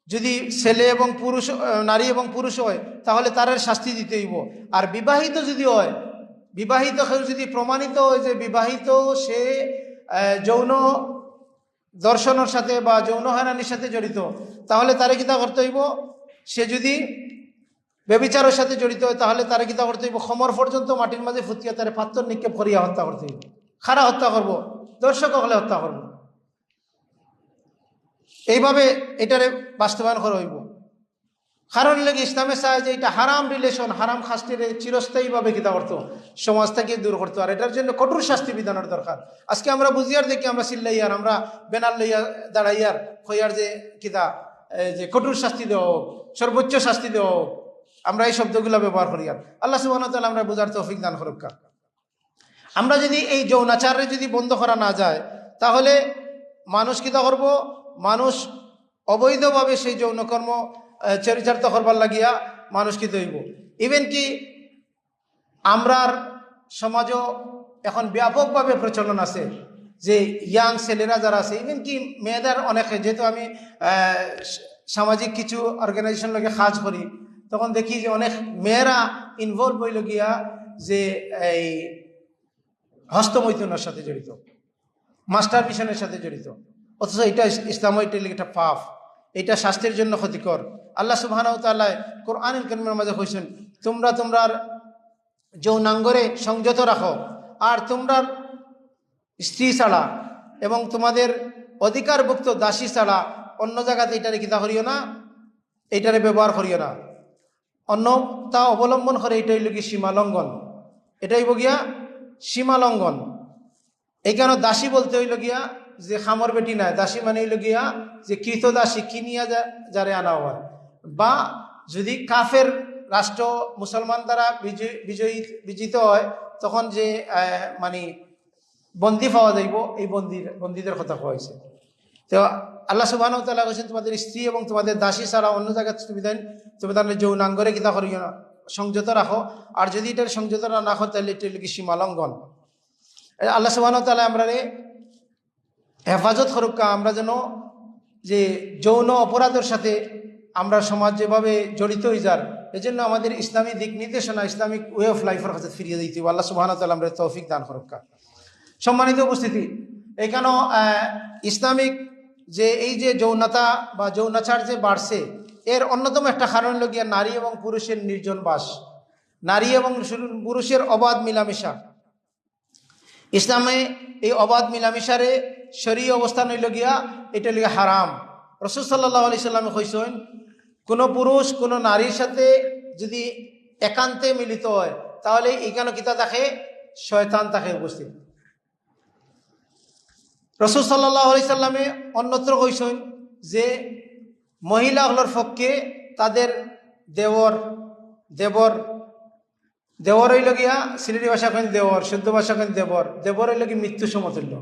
যদি ছেলে এবং পুরুষ, নারী এবং পুরুষ হয় তাহলে তার শাস্তি দিতে হইব। আর বিবাহিত যদি হয়, বিবাহিত কেউ যদি প্রমাণিত হয় যে বিবাহিত, সে যৌন দর্শনের সাথে বা যৌন হয়রানির সাথে জড়িত, তাহলে তারে কিতা করতে হইব, সে যদি ব্যভিচারের সাথে জড়িত হয় তাহলে তারা কিতা করতে হইব, খমর পর্যন্ত মাটির মাঝে ফুটিয়া তারে পাথর নিক্ষেপ করিয়া হত্যা করতে হইব। খারা হত্যা করব, দর্শক হলে হত্যা করব। এইভাবে এটারে বাস্তবায়ন করা হইব। কারণ লেগে ইসলামে চায় যে এটা হারাম রিলেশন, হারাম শাস্তির চিরস্থায়ীভাবে কিতা করতো, সমাজ থেকে দূর করতো। আর এটার জন্য কঠোর শাস্তি বিধানের দরকার। আজকে আমরা বুঝিয়ার দেখি, আমরা চিল্লাইয়ার, আমরা ব্যানার লইয়া দাঁড়াইয়ার হইয়ার যে কিতা যে কঠোর শাস্তি দেওয়া হোক, সর্বোচ্চ শাস্তি দেওয়া হোক, আমরা এই শব্দগুলো ব্যবহার করি। আর আল্লাহ সুবহানাহু ওয়া তাআলা আমরা বুঝার তৌফিক দান করুক। আমরা যদি এই যৌনাচারে যদি বন্ধ করা না যায়, তাহলে মানুষ কিতা করব, মানুষ অবৈধভাবে সেই যৌনকর্ম চরিতার্থ করবার লাগিয়া মানুষ কি দইব। ইভেন কি আমরার সমাজও এখন ব্যাপকভাবে প্রচলন আছে যে ইয়াং ছেলেরা যারা আছে, ইভেন কি মেয়েদের অনেকে, যেহেতু আমি সামাজিক কিছু অর্গানাইজেশন লগে কাজ করি, তখন দেখি যে অনেক মেয়েরা ইনভলভ হইল গিয়া যে এই হস্তমৈথুনের সাথে জড়িত, মাস্টার মিশনের সাথে জড়িত। অথচ এটা ইসলাম একটা পাপ, এটা স্বাস্থ্যের জন্য ক্ষতিকর। আল্লাহ সুবহানাহু ওয়া তাআলা কোরআনুল কারীমের মাঝে কইছেন, তোমরা তোমরার যৌনাঙ্গরে সংযত রাখো, আর তোমরার স্ত্রী ছাড়া এবং তোমাদের অধিকারভুক্ত দাসী ছাড়া অন্য জায়গাতে এটারে কিতা করিও না, এইটারে ব্যবহার করিও না। অন্যতা অবলম্বন করে এটাই লোক সীমালঙ্ঘন, এটাই বগিয়া সীমালঙ্ঘন। এই কেন দাসী বলতে হইল গিয়া যে খামর বেটি নাই, দাসী মানে হইল গিয়া যে কৃত দাসী কিনিয়া যারে আনা হয়, বা যদি কাফের রাষ্ট্র মুসলমান দ্বারা বিজিত হয় তখন যে মানে বন্দী পাওয়া যাইব, এই বন্দীদের কথা কোয়া হয়েছে। তো আল্লাহ সুবহানাহু ওয়া তাআলা বলেছেন, তোমাদের স্ত্রী এবং তোমাদের দাসী ছাড়া অন্য জায়গায় তুমি তাদের যৌনাঙ্গরে কিতা করিও না, সংযত রাখো। আর যদি এটার সংযত না রাখো তাহলে এটা কি সীমালঙ্ঘন। আল্লাহ সুবহানাহু ওয়া তাআলা আমরা হেফাজত করুকা, আমরা যেন যে যৌন অপরাধের সাথে আমরা সমাজ যেভাবে জড়িত হয়ে যার, এই জন্য আমাদের ইসলামী দিক নির্দেশনা, ইসলামিক ওয়ে অফ লাইফের কাছে ফিরিয়ে দিতে হবে। আল্লাহ সুবহানাহু ওয়া তাআলা আমরা তৌফিক দান করুকা। সম্মানিত উপস্থিতি, এখানে ইসলামিক যে এই যে যৌনতা বা যৌনাচার যে বাড়ছে, এর অন্যতম একটা কারণ হল গিয়া নারী এবং পুরুষের নির্জন বাস, নারী এবং পুরুষের অবাধ মিলামেশা। ইসলামে এই অবাধ মিলামেশারে শরীয় অবস্থান হইল গিয়া এটা লিগে হারাম। রাসূল সাল্লাল্লাহু আলাইহি সাল্লামে কইছেন, কোনো পুরুষ কোনো নারীর সাথে যদি একান্তে মিলিত হয় তাহলে এখানে কিতা থাকে, শয়তান থাকে উপস্থিত। রাসূল সাল্লাল্লাহু আলাইহি সাল্লামে অন্যত্র কইছেন যে মহিলাগুলোর পক্ষে তাদের দেবর হইল গিয়া, সিলেটি ভাষা কেন দেবর, শুদ্ধ ভাষা কেন দেবর হইল কি মৃত্যু সমতুল্য।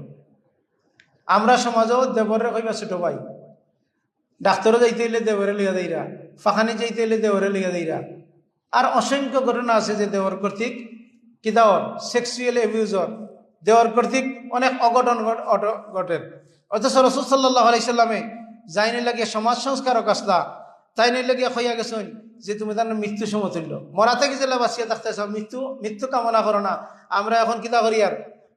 আমরা সমাজও দেবরে কইবা ছোট ভাই, ডাক্তারও যাইতে হইলে দেবরে লিয়া দেইরা, ফাখানি যাইতে হইলে দেবরে লিয়া দেইরা। আর অসংখ্য ঘটনা আছে যে দেওয়ার কর্তৃক কি দেওয়ার সেক্সুয়াল অ্যাবিউজর, দেওয়ার কর্তৃক অনেক অঘটন ঘটে। অথচ রাসূল সাল্লাল্লাহু আলাইহি সাল্লামে যাইনে লাগিয়ে সমাজ সংস্কারক আসলা, তাই নিয়ে লাগিয়ে হইয়া গেছেন যে তুমি তার মৃত্যু সমতুল্য। মরা থেকে জেলা বাঁচিয়ে থাকতে চাও, মৃত্যু কামনা করো না। আমরা এখন কিতা করি, আর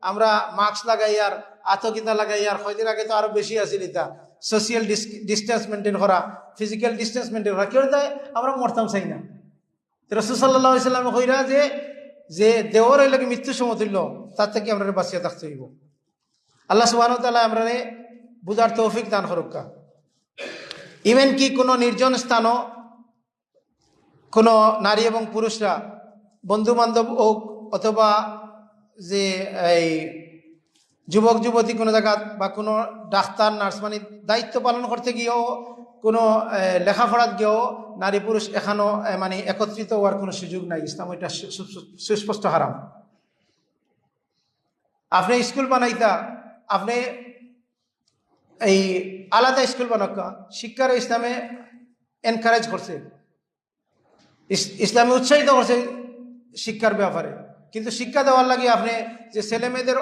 আমরা মাস্ক লাগাই আর আতকিতা লাগাই, আর কয়দিন আগে তো আরো বেশি আছিল এটা সোশিয়াল ডিস্টেন্স মেনটেন করা, ফিজিক্যাল ডিস্টেন্স মেনটেন করা, কেউ তাই আমরা মরতাম চাই না। রাসূল সাল্লাল্লাহু আলাইহি সাল্লাম কইরা যে দেওয়ার হইল কি মৃত্যু সমতুল্য, তার থেকে আমরা বাঁচিয়ে থাকতে হইব। আল্লাহ সুবহানাহু ওয়া তাআলা আমরা বুঝার তৌফিক দান করুক। ইভেন কি কোনো নির্জন স্থানও কোনো নারী এবং পুরুষরা বন্ধু বান্ধব হোক অথবা যে এই যুবক যুবতী কোনো জায়গা বা কোনো ডাক্তার নার্স মানে দায়িত্ব পালন করতে গিয়েও, কোনো লেখাপড়াত গিয়েও নারী পুরুষ এখানেও মানে একত্রিত হওয়ার কোনো সুযোগ নাই। ইসলাম এটা সুস্পষ্ট হারাম। আপনি স্কুল বানাইতা, আপনি এই আলাদা স্কুল বানাক্কা, শিক্ষার ইসলামে এনকারেজ করছে, ইসলামে উৎসাহিত করছে শিক্ষার ব্যাপারে। কিন্তু শিক্ষা দেওয়ার লাগে আপনি যে ছেলে মেয়েদের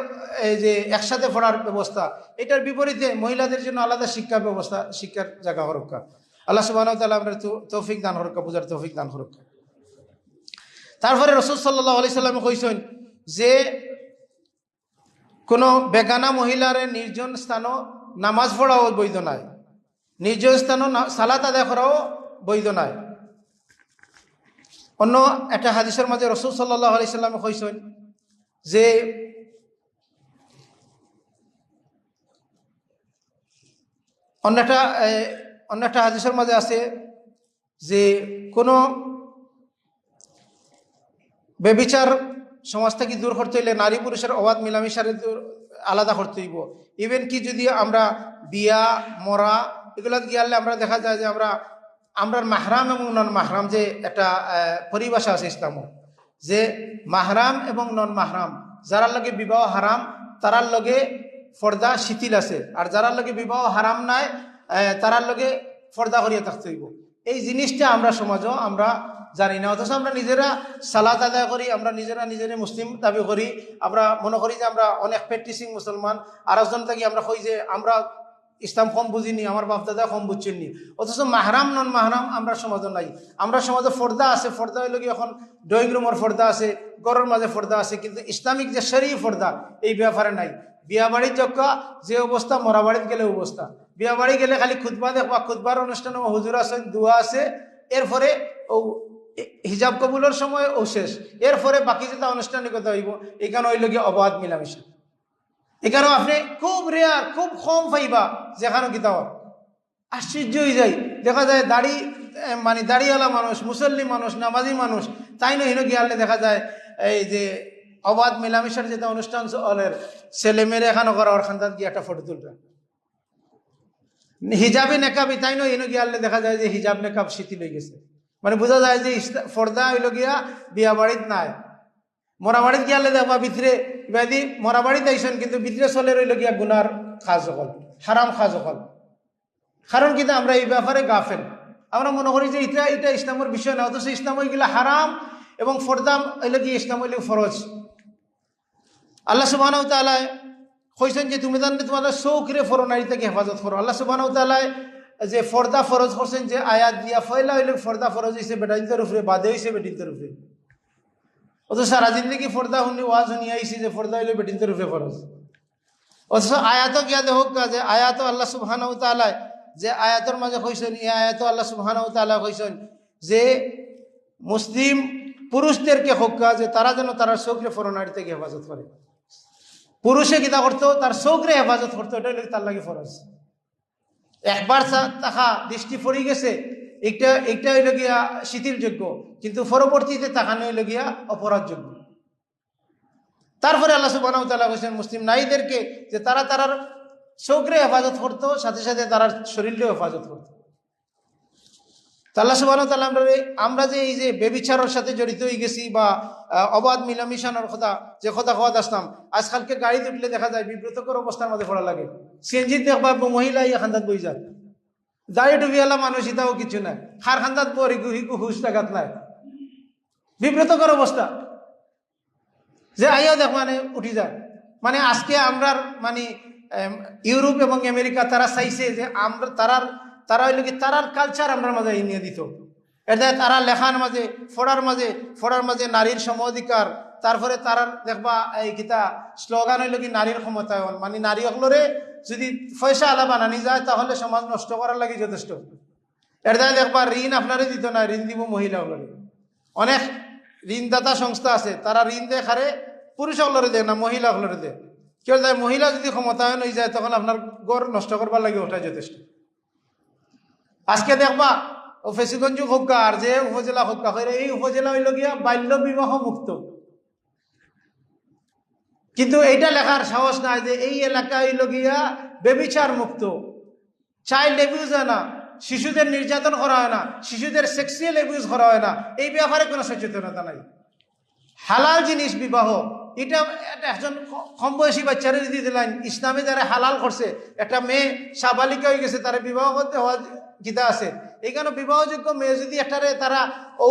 এই যে একসাথে পড়ার ব্যবস্থা, এটার বিপরীতে মহিলাদের জন্য আলাদা শিক্ষা ব্যবস্থা, শিক্ষার জায়গা হরক্কা। আল্লাহ সুবহানাহু ওয়া তাআলা আমরা তৌফিক দান হরক্কা, বুঝার তৌফিক দান হরক্কা। তারপরে রাসূল সাল্লাল্লাহু আলাইহি সাল্লাম কইছেন যে কোনো বেগানা মহিলার নির্জন স্থানও নামাজ পড়াও বৈধ নাই, নির্জন স্থানও সালাত আদায় করাও বৈধ নাই। অন্য একটা হাদিসের মাঝে রাসূল সাল্লাল্লাহু আলাইহি সাল্লাম কইছেন যে অন্য একটা হাদিসের মাঝে আছে যে কোনো বেবিচার সমাজ থেকে দূর করতে হইলে নারী পুরুষের অবাধ মিলামেশার আলাদা করতে হইব। ইভেন কি যদি আমরা বিয়া মরা এগুলা গিয়ালে আমরা দেখা যায় যে আমরা মাহরাম এবং নন মাহরাম যে একটা পরিভাষা আছে ইসলামও, যে মাহরাম এবং নন মাহরাম, যারার লগে বিবাহ হারাম তারার লগে পর্দা শিথিল আছে, আর যারার লগে বিবাহ হারাম নাই তারার লগে পর্দা করিয়া থাকতে হইব। এই জিনিসটা আমরা সমাজও আমরা জানি না, অথচ আমরা নিজেরা সালাত আদায় করি, আমরা নিজেরা মুসলিম দাবি করি, আমরা মনে করি যে আমরা অনেক প্র্যাকটিসিং মুসলমান। আর একজন থাকি আমরা কই যে আমরা ইসলাম কম বুঝিনি, আমার বাপ দাদা কম বুঝছেননি, অথচ মাহরাম নন মাহরাম আমরা সমাজও নাই। আমরা সমাজে পর্দা আছে, পর্দা হইল কি এখন ড্রয়িং রুমের পর্দা আছে, ঘরের মাঝে পর্দা আছে, কিন্তু ইসলামিক যে শরীয়ত পর্দা এই ব্যাপারে নাই। বিয়া বাড়ির যজ্ঞা যে অবস্থা, মরা বাড়িতে গেলে অবস্থা। বিয়া বাড়ি গেলে খালি খুতবা দেখবা, খুতবার অনুষ্ঠানে হুজুর আছেন, দোয়া আছে, এরপরে ও হিজাব কবুলের সময় ও শেষ, এরপরে বাকি যেটা আনুষ্ঠানিকতা হইব এখানে হইল গিয়ে অবাধ মিলামিশা। এখানেও আপনি খুব রেয়ার, খুব কম পাইবা যেখানে কিতাব। আশ্চর্য হয়ে যায়, দেখা যায় দাড়ি মানে দাড়িওয়ালা মানুষ, মুসল্লি মানুষ, নামাজি মানুষ, তাই নয় গিয়ে আনলে দেখা যায় এই যে অবাধ মেলামেশার যেটা অনুষ্ঠান চলের ছেলে মেয়েরা এখানে করা ওর খান্দাত গিয়ে একটা ফটো তুলবে। হিজাবে নেকাবি তাই নয় গিয়ে আনলে দেখা যায় যে হিজাব নেকাব শিথিল হয়ে গেছে। মানে বোঝা যায় যে পর্দা হইল গিয়া বিয়া বাড়িত নাই। মরা বাড়িতে গিয়ালে দেখবা ভিতরে ইবাদি মরা বাড়িতে আইসেন, কিন্তু ভিতরে চলে রইল গিয়া গুনার খাজ সকল, হারাম খাজ সকল। কারণ কিন্তু আমরা এই ব্যাপারে গাফেল, আমরা মনে করি যে এটা ইসলামের বিষয় না, অথচ ইসলাম হইগুলা হারাম এবং ফর্দা হইল গিয়ে ইসলাম হইল ফরজ। আল্লাহ সুবহানাহু ওয়া তাআলা কইছেন যে তুমি জানলে তোমাদের চৌকরে ফরনারি থেকে হেফাজত করো। আল্লাহ সুবহানাহু ওয়া তাআলা যে ফর্দা ফরজ করছেন, যে আয়াত দিয়া ফয়লা হইলে ফর্দা ফরজ হয়েছে বেটাইনদের উপরে, বাদে হয়েছে বেটিনদের উপরে। অথচ সারা জিন্দগি ফর্দা শুনি ওয়াজ শুনি আইসি যে ফর্দা হইলে বেটিনদের উপরে ফরজ। অথচ আয়াতও গিয়া দেখুক যে আয়াত আল্লাহ সুবহানাহু ওয়া তাআলা যে আয়াতের মাঝে কইছেন, এই আয়াত আল্লাহ সুবহানাহু ওয়া তাআলা কইছেন যে মুসলিম পুরুষদেরকে হক্কা যে তারা যেন তারা চৌকরে ফরনারি থেকে হেফাজত করে। পুরুষে কিতা করতো, তার চৌকরে হেফাজত করতো, এটা হইলে তার লাগে ফরজ। একবার তাকা দৃষ্টি পড়ে গেছে, একটা হইল গিয়া শিথিলযোগ্য, কিন্তু পরবর্তীতে তাকানো হইল গিয়া অপরাধযোগ্য। তারপরে আল্লাহ সুবহানাহু ওয়া তাআলা কইছেন মুসলিম নারীদেরকে যে তারা তারার চৌকরে হেফাজত করতো, সাথে সাথে তার শরীরেও হেফাজত করতো। আল্লাহ সুবহানাহু ওয়া তাআলা আমরা যে এই যে বেবিচারের সাথে জড়িত হয়ে গেছি বা অবাধ মিলামিশানোর কথা হওয়াত আসলাম, আজকালকে গাড়িতে উঠলে দেখা যায় বিব্রতকর অবস্থার মধ্যে পড়া লাগে। সিএনজি দেখবা মহিলা ইয়া খান্দাত বই যায়, দাঁড়িয়ে টুপিওয়ালা মানুষ ইতাও কিছু নাই, খার খান্দাত পরে হিকু হুশ টাকাত নাই, বিব্রতকর অবস্থা। যে আইয়া দেখ মানে উঠি যায়। মানে আজকে আমরা মানে ইউরোপ এবং আমেরিকা তারা চাইছে যে আমরা তারা হইল কি তারার কালচার আমরা মাঝে নিয়ে দিত। এটা তারা লেখার মাঝে ফোড়ার মাঝে নারীর সম অধিকার, তারপরে তারার দেখবা এই কিতা স্লোগান হইল কি নারীর ক্ষমতায়ন, মানে নারী সকলরে যদি পয়সা আলা বানানি যায় তাহলে সমাজ নষ্ট করার লাগে যথেষ্ট। এটা দেখবা ঋণ আপনারে দিত না, ঋণ দিব মহিলা সকলরে। অনেক ঋণদাতা সংস্থা আছে, তারা ঋণ দেয় খারে পুরুষ সকলরে দেয় না, মহিলা সকলরে দেয়। কেউ যায় মহিলা যদি ক্ষমতায়ন হয়ে যায় তখন আপনার গড় নষ্ট করবার লাগে ওটাই যথেষ্ট। আজকে দেখবা ও ফেসিগঞ্জ হক্কা আর যে উপজেলা হক্কা করে, এই উপজেলা হইল গিয়া বাল্য বিবাহ মুক্ত, কিন্তু এইটা লেখার সাহস নাই যে এই এলাকা হইল গিয়া বেবিচার মুক্ত, চাইল্ড অ্যাবিউজ হয় না, শিশুদের নির্যাতন করা হয় না, শিশুদের সেক্সুয়াল অ্যাবিউজ করা হয় না, এই ব্যাপারে কোনো সচেতনতা নাই। হালাল জিনিস বিবাহ, এটা একজন কম বয়সী বাচ্চারে যদি দিলেন, ইসলামে যারা হালাল করছে, একটা মেয়ে সাবালিকা হয়ে গেছে তারা বিবাহ করতে হওয়া গীতা আছে, এইখানে বিবাহযোগ্য মেয়ে যদি একটারে তারা ও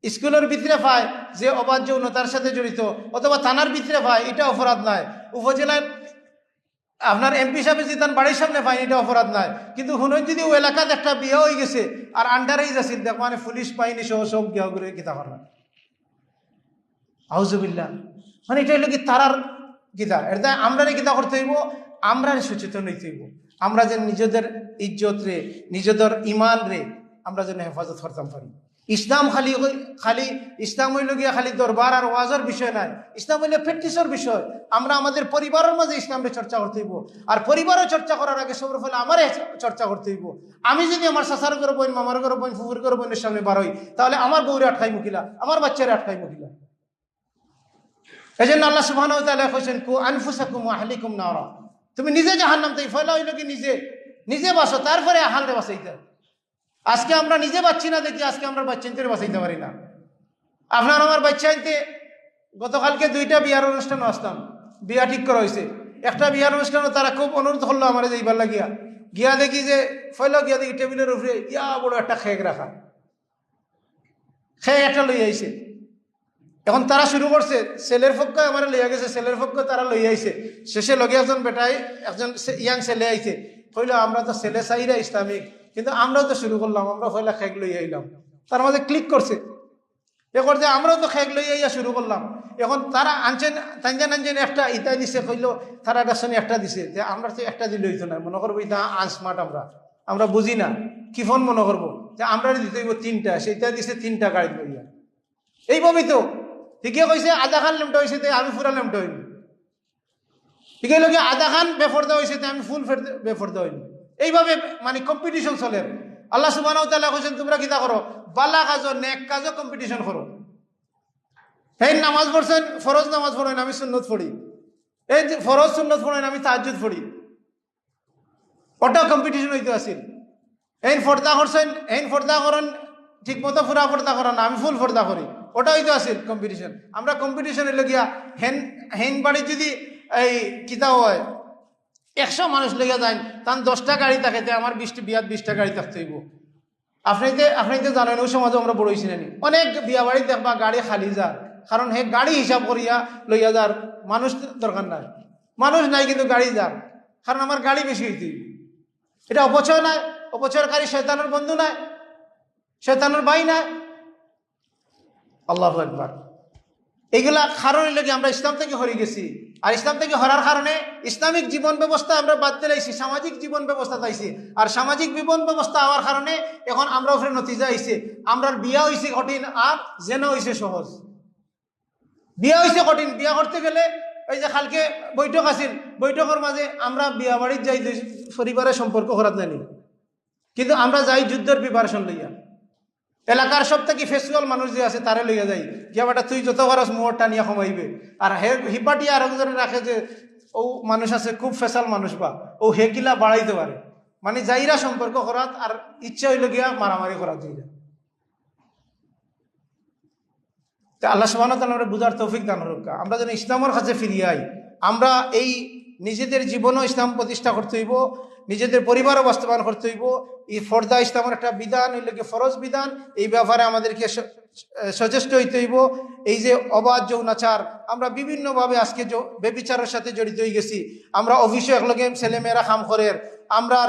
স্কুলের ভিতরে পায় যে অবাধ যৌনতার সাথে জড়িত, অথবা থানার ভিতরে পায়, এটা অপরাধ নয়। উপজেলার আপনার এমপি সাহেব যদি তার বাড়ির সামনে পায়, এটা অপরাধ নয়। কিন্তু হুনন যদি ও এলাকাতে একটা বিয়ে হয়ে গেছে আর আন্ডার এজ আছে, দেখ মানে পুলিশ বাহিনী সহ সব গিয়া করে গীতা করা, আউযুবিল্লাহ। মানে এটা হইল কি তারার গীতা। এটা আমরা গীতা করতে হইব, আমরা সচেতন হইতে হইব, আমরা যেন নিজেদের ইজ্জত রে, নিজেদের ইমান রে আমরা যেন হেফাজত করতাম পারি। ইসলাম খালি ইসলাম হইল গিয়া খালি দরবার আর ওয়াজের বিষয় নাই, ইসলাম হইলে প্র্যাকটিসের বিষয়। আমরা আমাদের পরিবারের মাঝে ইসলামকে চর্চা করতে হইব, আর পরিবারও চর্চা করার আগে সবর ফলে আমার চর্চা করতে হইব। আমি যদি আমার শাসার ঘরে বোন, মামার ঘরে বোন, ফুফুর ঘরে বোনের সামনে বার হই, তাহলে আমার বউরে আটকাই মুখিলা, আমার বাচ্চারে আটকাই মুখিলা। এই জন্য আল্লাহ সুবহানাহু ওয়া তাআলা কইছেন কু আনফুসাকুম ওয়া আহলিকুম নারা, তুমি নিজে জাহান্নাম থেকে ফয়লা হইল কি নিজে বাঁচো, তারপরে আহালরে বাঁচাইতে। আজকে আমরা নিজে বাঁচছি না দেখি আজকে আমরা বাচ্চাদের বাঁচাইতে পারি না। আপনার আমার বাচ্চাইতে গতকালকে 2টা বিয়ার অনুষ্ঠানে আসতাম, বিয়া ঠিক করা হয়েছে। একটা বিয়ার অনুষ্ঠানে তারা খুব অনুরোধ করলো আমার এইবার লাগিয়া, গিয়া দেখি যে ফয়লা গিয়া দেখি টেবিলের উপরে ইয়া বড় একটা খেক রাখা, খেক একটা লই আইছে। এখন তারা শুরু করছে, ছেলের পক্ষ আমার লইয়া গেছে, ছেলের পক্ষ তারা লই আইছে। শেষে লগে একজন বেটাই একজন ইয়াং ছেলে আইছে, কইল আমরা তো ছেলে চাইরা ইসলামিক, কিন্তু আমরাও তো শুরু করলাম, আমরা পয়লা খেক লই আইলাম। তার মাঝে ক্লিক করছে, এ করছে আমরাও তো খেক লই আইয়া শুরু করলাম। এখন তারা আনছেন তাঞ্জান আনছেন একটা ইতাই দিছে, কইল তারা গাছনি একটা দিছে, যে আমরা তো একটা দিলে হইতো না, মনে করবো ইতা আনস্মার্ট, আমরা বুঝি না, কি ফোন মনে করবো যে আমরা দিতে হইব তিনটা, সেইটা দিছে তিনটা গাড়ি লইয়া। এইভাবেই তো ঠিকই কইছে, আধা খান লেমটা হয়েছে আমি ফুরা লেমটা হইনি, ঠিকই লোক আধা খান বেফরদা হয়েছে আমি ফুল বেফরদা হইনি। এইভাবে মানে কম্পিটিশন চলে। আল্লাহ সুবহানাহু ওয়া তাআলা কইছেন তোমরা কিতা করো, বালা কাজও নেক কাজও কম্পিটিশন করো। এই নামাজ পড়ছেন, ফরজ নামাজ পড়েন, আমি সুন্নত পড়ি, এই ফরজ সুন্নত পড়েন, আমি তাহাজ্জুদ পড়ি, ওটা কম্পিটিশন হইতে আসিল। এই ফর্দা করছেন, এই ফর্দা করেন ঠিক মতো, পুরা ফর্দা করেন না, আমি ফুল ফর্দা করি, ওটা হইতে আসিল কম্পিটিশন। আমরা কম্পিটিশনে লগিয়া হেন বাড়ি যদি এই কিতা হয় 100 মানুষ লেগে যায়, তার 10টা গাড়ি থাকে, আমার 20টা গাড়ি থাকতে হইব। আপনি তো জানেন ওই সমাজে আমরা বড় হয়েছি নানি, অনেক বিয়া বাড়ি দেখবা গাড়ি খালি যা, কারণ হে গাড়ি হিসাব করিয়া লইয়া যার মানুষ দরকার নাই, মানুষ নাই কিন্তু গাড়ি যার, কারণ আমার গাড়ি বেশি হইতে। এটা অপচয় নাই, অপচয়কারী শয়তানের বন্ধু নাই, শয়তানের ভাই নাই। আল্লাহু আকবার। এইগুলা কারণে লেগে আমরা ইসলাম থেকে হরে গেছি। আর ইসলাম থেকে হরার কারণে ইসলামিক জীবন ব্যবস্থা আমরা বাদ দিলাইছি, সামাজিক জীবন ব্যবস্থা চাইছি। আর সামাজিক জীবন ব্যবস্থা হওয়ার কারণে এখন আমরা ওখানে নতিজা হয়েছে, আমরা বিয়া হয়েছে কঠিন আর জেনা হয়েছে সহজ। বিয়া হয়েছে কঠিন, বিয়া করতে গেলে ওই যে কালকে বৈঠক আছিল, বৈঠকের মাঝে আমরা বিয়া বাড়ির যাই পরিবারের সম্পর্ক করার জানি, কিন্তু আমরা যাই যুদ্ধের প্রিপারেশন লইয়া। এলাকার সব থেকে ফেস্টিভ্যাল মানুষ যে আছে তারে লইয়া যাই, গিয়া বেটা তুই যত খরচ মোহর টানিয়া কমাইবে। আর হে হিপাটিয়া আর একজনে রাখে যে ও মানুষ আছে খুব ফেসাল মানুষ, বা ও হেকিলা বাড়াইতে পারে, মানে যাইরা সম্পর্ক করাত আর ইচ্ছা হইল গিয়া মারামারি করা যাইরা। আল্লাহ সুবহানাহু ওয়া তাআলা বুঝার তৌফিক দান করুক। আমরা যেন ইসলামের কাছে ফিরিয়ে আই, আমরা এই নিজেদের জীবনও ইসলাম প্রতিষ্ঠা করতে হইব, নিজেদের পরিবারও বাস্তবায়ন করতে হইব। এই ফর্দা ইসলামের একটা বিধান, এই লোকে ফরজ বিধান, এই ব্যাপারে আমাদেরকে সচেষ্ট হইতে হইব। এই যে অবাধ যৌনাচার, আমরা বিভিন্নভাবে আজকে ব্যভিচারের সাথে জড়িত হয়ে গেছি। আমরা অফিসে একলগে ছেলেমেয়েরা কাম করে, আমরা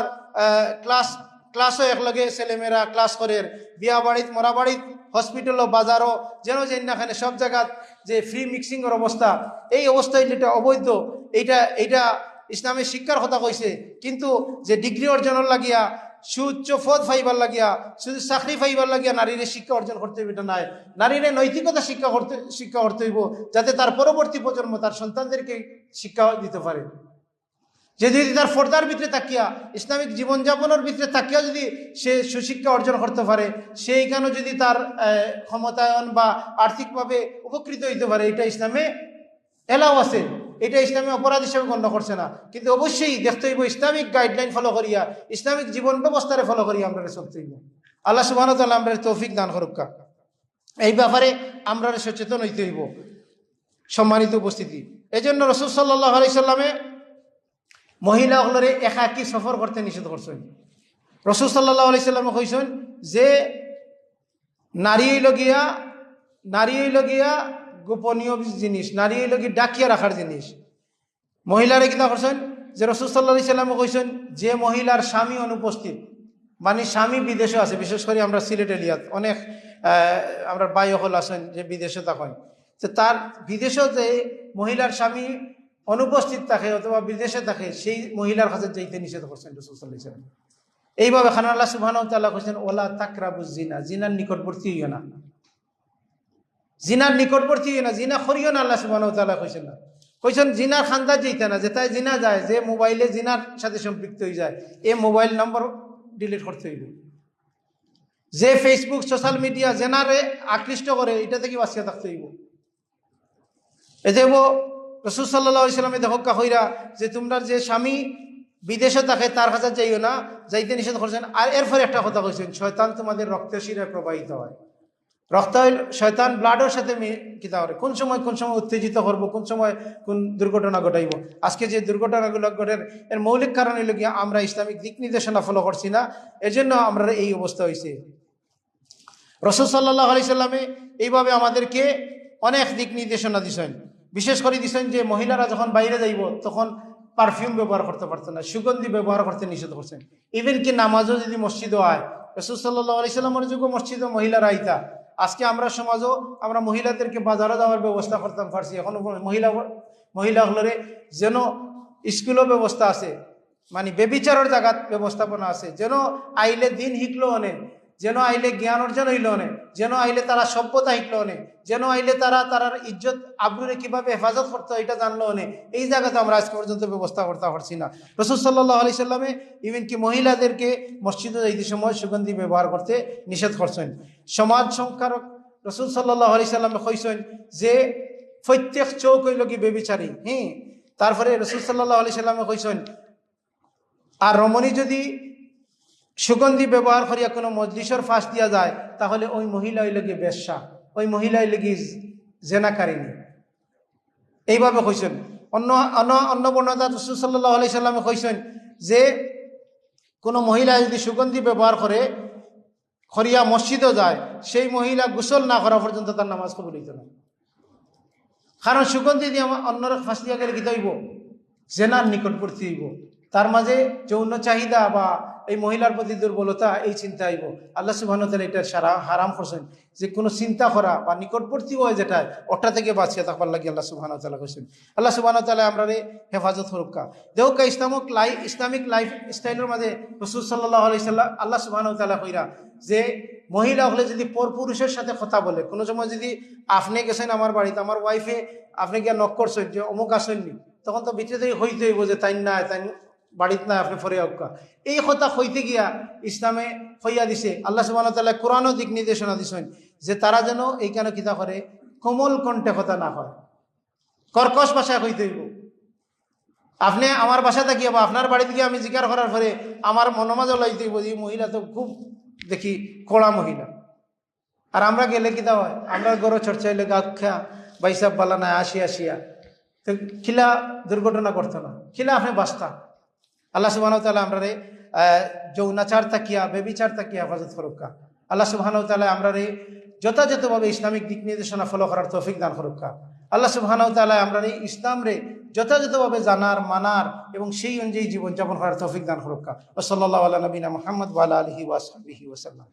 ক্লাসও একলগে ছেলেমেয়েরা ক্লাস করে, বিয়া বাড়িত মরা বাড়িত হসপিটালও বাজারও যেন যেখানে সব জায়গা যে ফ্রি মিক্সিংয়ের অবস্থা, এই অবস্থায় যেটা অবৈধ, এইটা ইসলামের শিক্ষার কথা কইছে। কিন্তু যে ডিগ্রি অর্জনের লাগিয়া, সুউচ্চ পদ ফাইবার লাগিয়া, শুধু চাকরি ফাইবার লাগিয়া নারীর শিক্ষা অর্জন করতে হইব, এটা নাই। নারীর নৈতিকতা শিক্ষা করতে হইব, যাতে তার পরবর্তী প্রজন্ম তার সন্তানদেরকে শিক্ষা দিতে পারে। যে যদি তার ফর্দার ভিতরে তাকিয়া, ইসলামিক জীবনযাপনের ভিতরে তাকিয়া যদি সে সুশিক্ষা অর্জন করতে পারে, সেইখানে যদি তার ক্ষমতায়ন বা আর্থিকভাবে উপকৃত হইতে পারে, এটা ইসলামে এলাও আছে, এটা ইসলামী অপরাধ হিসেবে গণ্য করছে না। কিন্তু অবশ্যই দেখতে হইব ইসলামিক গাইডলাইন ফলো করিয়া, ইসলামিক জীবন ব্যবস্থারে ফলো করিয়া আমরা চলতে হইব। আল্লাহ সুবহানাহু ওয়া তাআলা আমরা তৌফিক দান করুক। এই ব্যাপারে আমরা সচেতন হইতে হইব। সম্মানিত উপস্থিতি, এই জন্য রাসূল সাল্লাল্লাহু আলাইহি সাল্লামে মহিলাগুলোরে একাকী সফর করতে নিষেধ করছেন। রাসূল সাল্লাল্লাহু আলাইহি সাল্লাম কইছেন যে নারী হইল গিয়া গোপনীয় জিনিস, নারী হইল কি ডাকিয়া রাখার জিনিস। মহিলারে কিনা করছেন যে রাসূল সাল্লাল্লাহু আলাইহি সাল্লাম কইছেন যে মহিলার স্বামী অনুপস্থিত, মানে স্বামী বিদেশে আছে, বিশেষ করে আমরা সিলেট এলিয়াত অনেক আমরা ভাই হল আছেন যে বিদেশে থাকেন, তো তার বিদেশে যে মহিলার স্বামী অনুপস্থিত থাকে অথবা বিদেশে থাকে, সেই মহিলার কাছে যাইতে নিষেধ করছেন রাসূল সাল্লাল্লাহু আলাইহি সাল্লাম। এইভাবে খান আল্লাহ সুবহানাহু ওয়া তাআলা কইছেন ওয়ালা তাকরাবুজ জিনা, জিনার নিকটবর্তী হইও না, জিনার নিকটবর্তী হইও না, জিনা করিও না। আল্লাহ সুবহানাহু ওয়া তাআলা কইছেন না, কইছেন জিনার খান্দা যাইতে না, যেটাই জিনা যায়, যে মোবাইলে জিনার সাথে সম্পৃক্ত হয়ে যায়, এই মোবাইল নম্বর ডিলিট করতে হইব। যে ফেসবুক সোশ্যাল মিডিয়া জেনারে আকৃষ্ট করে, এটা থেকে বাঁচিয়ে থাকতে হইব। এদেব রাসূল সাল্লাল্লাহু আলাইহি সাল্লামে দেখো কইরা যে তোমরা যে স্বামী বিদেশে থাকে তার কাছে যাইও না, যাইতে নিষেধ করছেন। আর এরপরে একটা কথা কইছেন, শয়তান তোমাদের রক্তের শিরায় প্রবাহিত হয়। রক্ত হইল শয়তান ব্লাডের সাথে কিতা করে, কোন সময় উত্তেজিত করবো, কোন সময় কোন দুর্ঘটনা ঘটাইব। আজকে যে দুর্ঘটনাগুলো ঘটের এর মৌলিক কারণ হইল গিয়া আমরা ইসলামিক দিক নির্দেশনা ফলো করছি না, এজন্য আমরা এই অবস্থা হয়েছে। রাসূল সাল্লাল্লাহু আলাইহি সাল্লামে এইভাবে আমাদেরকে অনেক দিক নির্দেশনা দিছেন। বিশেষ করে দিছেন যে মহিলারা যখন বাইরে যাইব তখন পারফিউম ব্যবহার করতে পারতো না, সুগন্ধি ব্যবহার করতে নিষেধ করছেন। ইভেন কি নামাজও যদি মসজিদও হয়, রাসূল সাল্লাল্লাহু আলাইহি সাল্লামের যুগে মসজিদও মহিলারা আইতা। আজকে আমরা সমাজও আমরা মহিলাদেরকে বাজারে যাওয়ার ব্যবস্থা করতাম পারছি। এখন মহিলাগুলোরে যেন স্কুলও ব্যবস্থা আছে, মানে বেবিচারের জায়গাত ব্যবস্থাপনা আছে, যেন আইলে দিন শিখলো অনেক, যেন আইলে জ্ঞান অর্জন হইল অনেক, যেন আইলে তারা সভ্যতা শিখলো অনেক, যেন আইলে তারার ইজ্জত আবরুরে কিভাবে হেফাজত করতে এটা জানলো অনেক। এই জায়গাতে আমরা আজ পর্যন্ত ব্যবস্থা করতে পারছি না। রাসূল সাল্লাল্লাহু আলাইহি সাল্লামে ইভেন কি মহিলাদেরকে মসজিদে যাইতে সময় সুগন্ধি ব্যবহার করতে নিষেধ করছেন। সমাজ সংস্কারক রাসূল সাল্লাল্লাহু আলাইহি সাল্লামে কইছেন যে প্রত্যেক চোখ হইল কি বেবিচারী। তারপরে রাসূল সাল্লাল্লাহু আলাইহি সাল্লামে কইছেন আর রমণী যদি সুগন্ধি ব্যবহার করিয়া কোনো মজলিসের ফাঁস দিয়া যায় তাহলে ওই মহিলা হইল গিয়ে বেশ্যা, ওই মহিলা হইল গিয়ে জেনাকারিনী, এইভাবে কইছেন। অন্য বর্ণনা রাসূল সাল্লাল্লাহু আলাইহি সাল্লামে কইছেন যে কোনো মহিলা যদি সুগন্ধি ব্যবহার করিয়া মসজিদও যায়, সেই মহিলা গোসল না করা পর্যন্ত তার নামাজ কবুল হইত না। কারণ সুগন্ধি দিয়ে অন্যরা ফাঁস দিয়া গেলে কি হইব, জেনার নিকটবর্তী হইব, তার মাঝে যৌন চাহিদা বা এই মহিলার প্রতি দুর্বলতা এই চিন্তা আইব। আল্লাহ সুবহানাহু ওয়া তাআলা এটা হারাম করছেন যে কোনো চিন্তা করা বা নিকটবর্তী হয় যেটা ওটা থেকে বাঁচিয়ে থাকবার লাগে আল্লাহ সুবহানাহু ওয়া তাআলা কইছেন। আল্লাহ সুবহানাহু ওয়া তাআলা আমরা হেফাজত করুকা দেউকা ইসলামিক লাইফ স্টাইলের মাঝে রাসূল সাল্লাল্লাহু আলাইহি সাল্লাম আল্লাহ সুবহানাহু ওয়া তাআলা কইরা যে মহিলা হলে যদি পরপুরুষের সাথে কথা বলে, কোনো সময় যদি আপনি গেছেন আমার বাড়িতে, আমার ওয়াইফে আপনি গিয়া নক করছেন যে অমুক আসেননি, তখন তো ভিতরে থেকে হইতে হইব যে তাই না তাই বাড়িতে না আপনি ফরে আউকা, এই কথা হইতে গিয়া ইসলামে হইয়া দিছে। আল্লাহ সুবহানাহু ওয়া তাআলা কোরআনও দিক নির্দেশনা দিছেন যে তারা যেন এইখানে কিতা করে, কোমল কণ্ঠে কথা না হয়, কর্কশ ভাষায় হইতে হইব। আপনি আমার বাসাতে গিয়ে বা আপনার বাড়িতে গিয়ে আমি জিজ্ঞাসা করার পরে আমার মনোমাজ লাইতে হইব যে মহিলা তো খুব দেখি কড়া মহিলা, আর আমরা গেলে কিতা হয়, আমরা গরো চর্চা হইলে গাক্ষা বাইসাব বালা না আসিয়া তো খিলা দুর্ঘটনা করতো না, খিলা আপনি বাঁচতা। আল্লাহ সুবহানাহু ওয়া তাআলা আমরারে যৌনাচার তাকিয়া বেবিচার তাকিয়া হেফাজত করুকা। আল্লাহ সুবহানাহু ওয়া তাআলা আমরারে যথাযথভাবে ইসলামিক দিক নির্দেশনা ফলো করার তৌফিক দান করুকা। আল্লাহ সুবহানাহু ওয়া তাআলা আমরারে ইসলামরে যথাযথভাবে জানার মানার এবং সেই অনুযায়ী জীবনযাপন করার তৌফিক দান করুকা। ওয়া সাল্লাল্লাহু আলা নবিনা মুহাম্মদ ওয়া আলা আলিহি ওয়া সাহবিহি ওয়া সাল্লাম।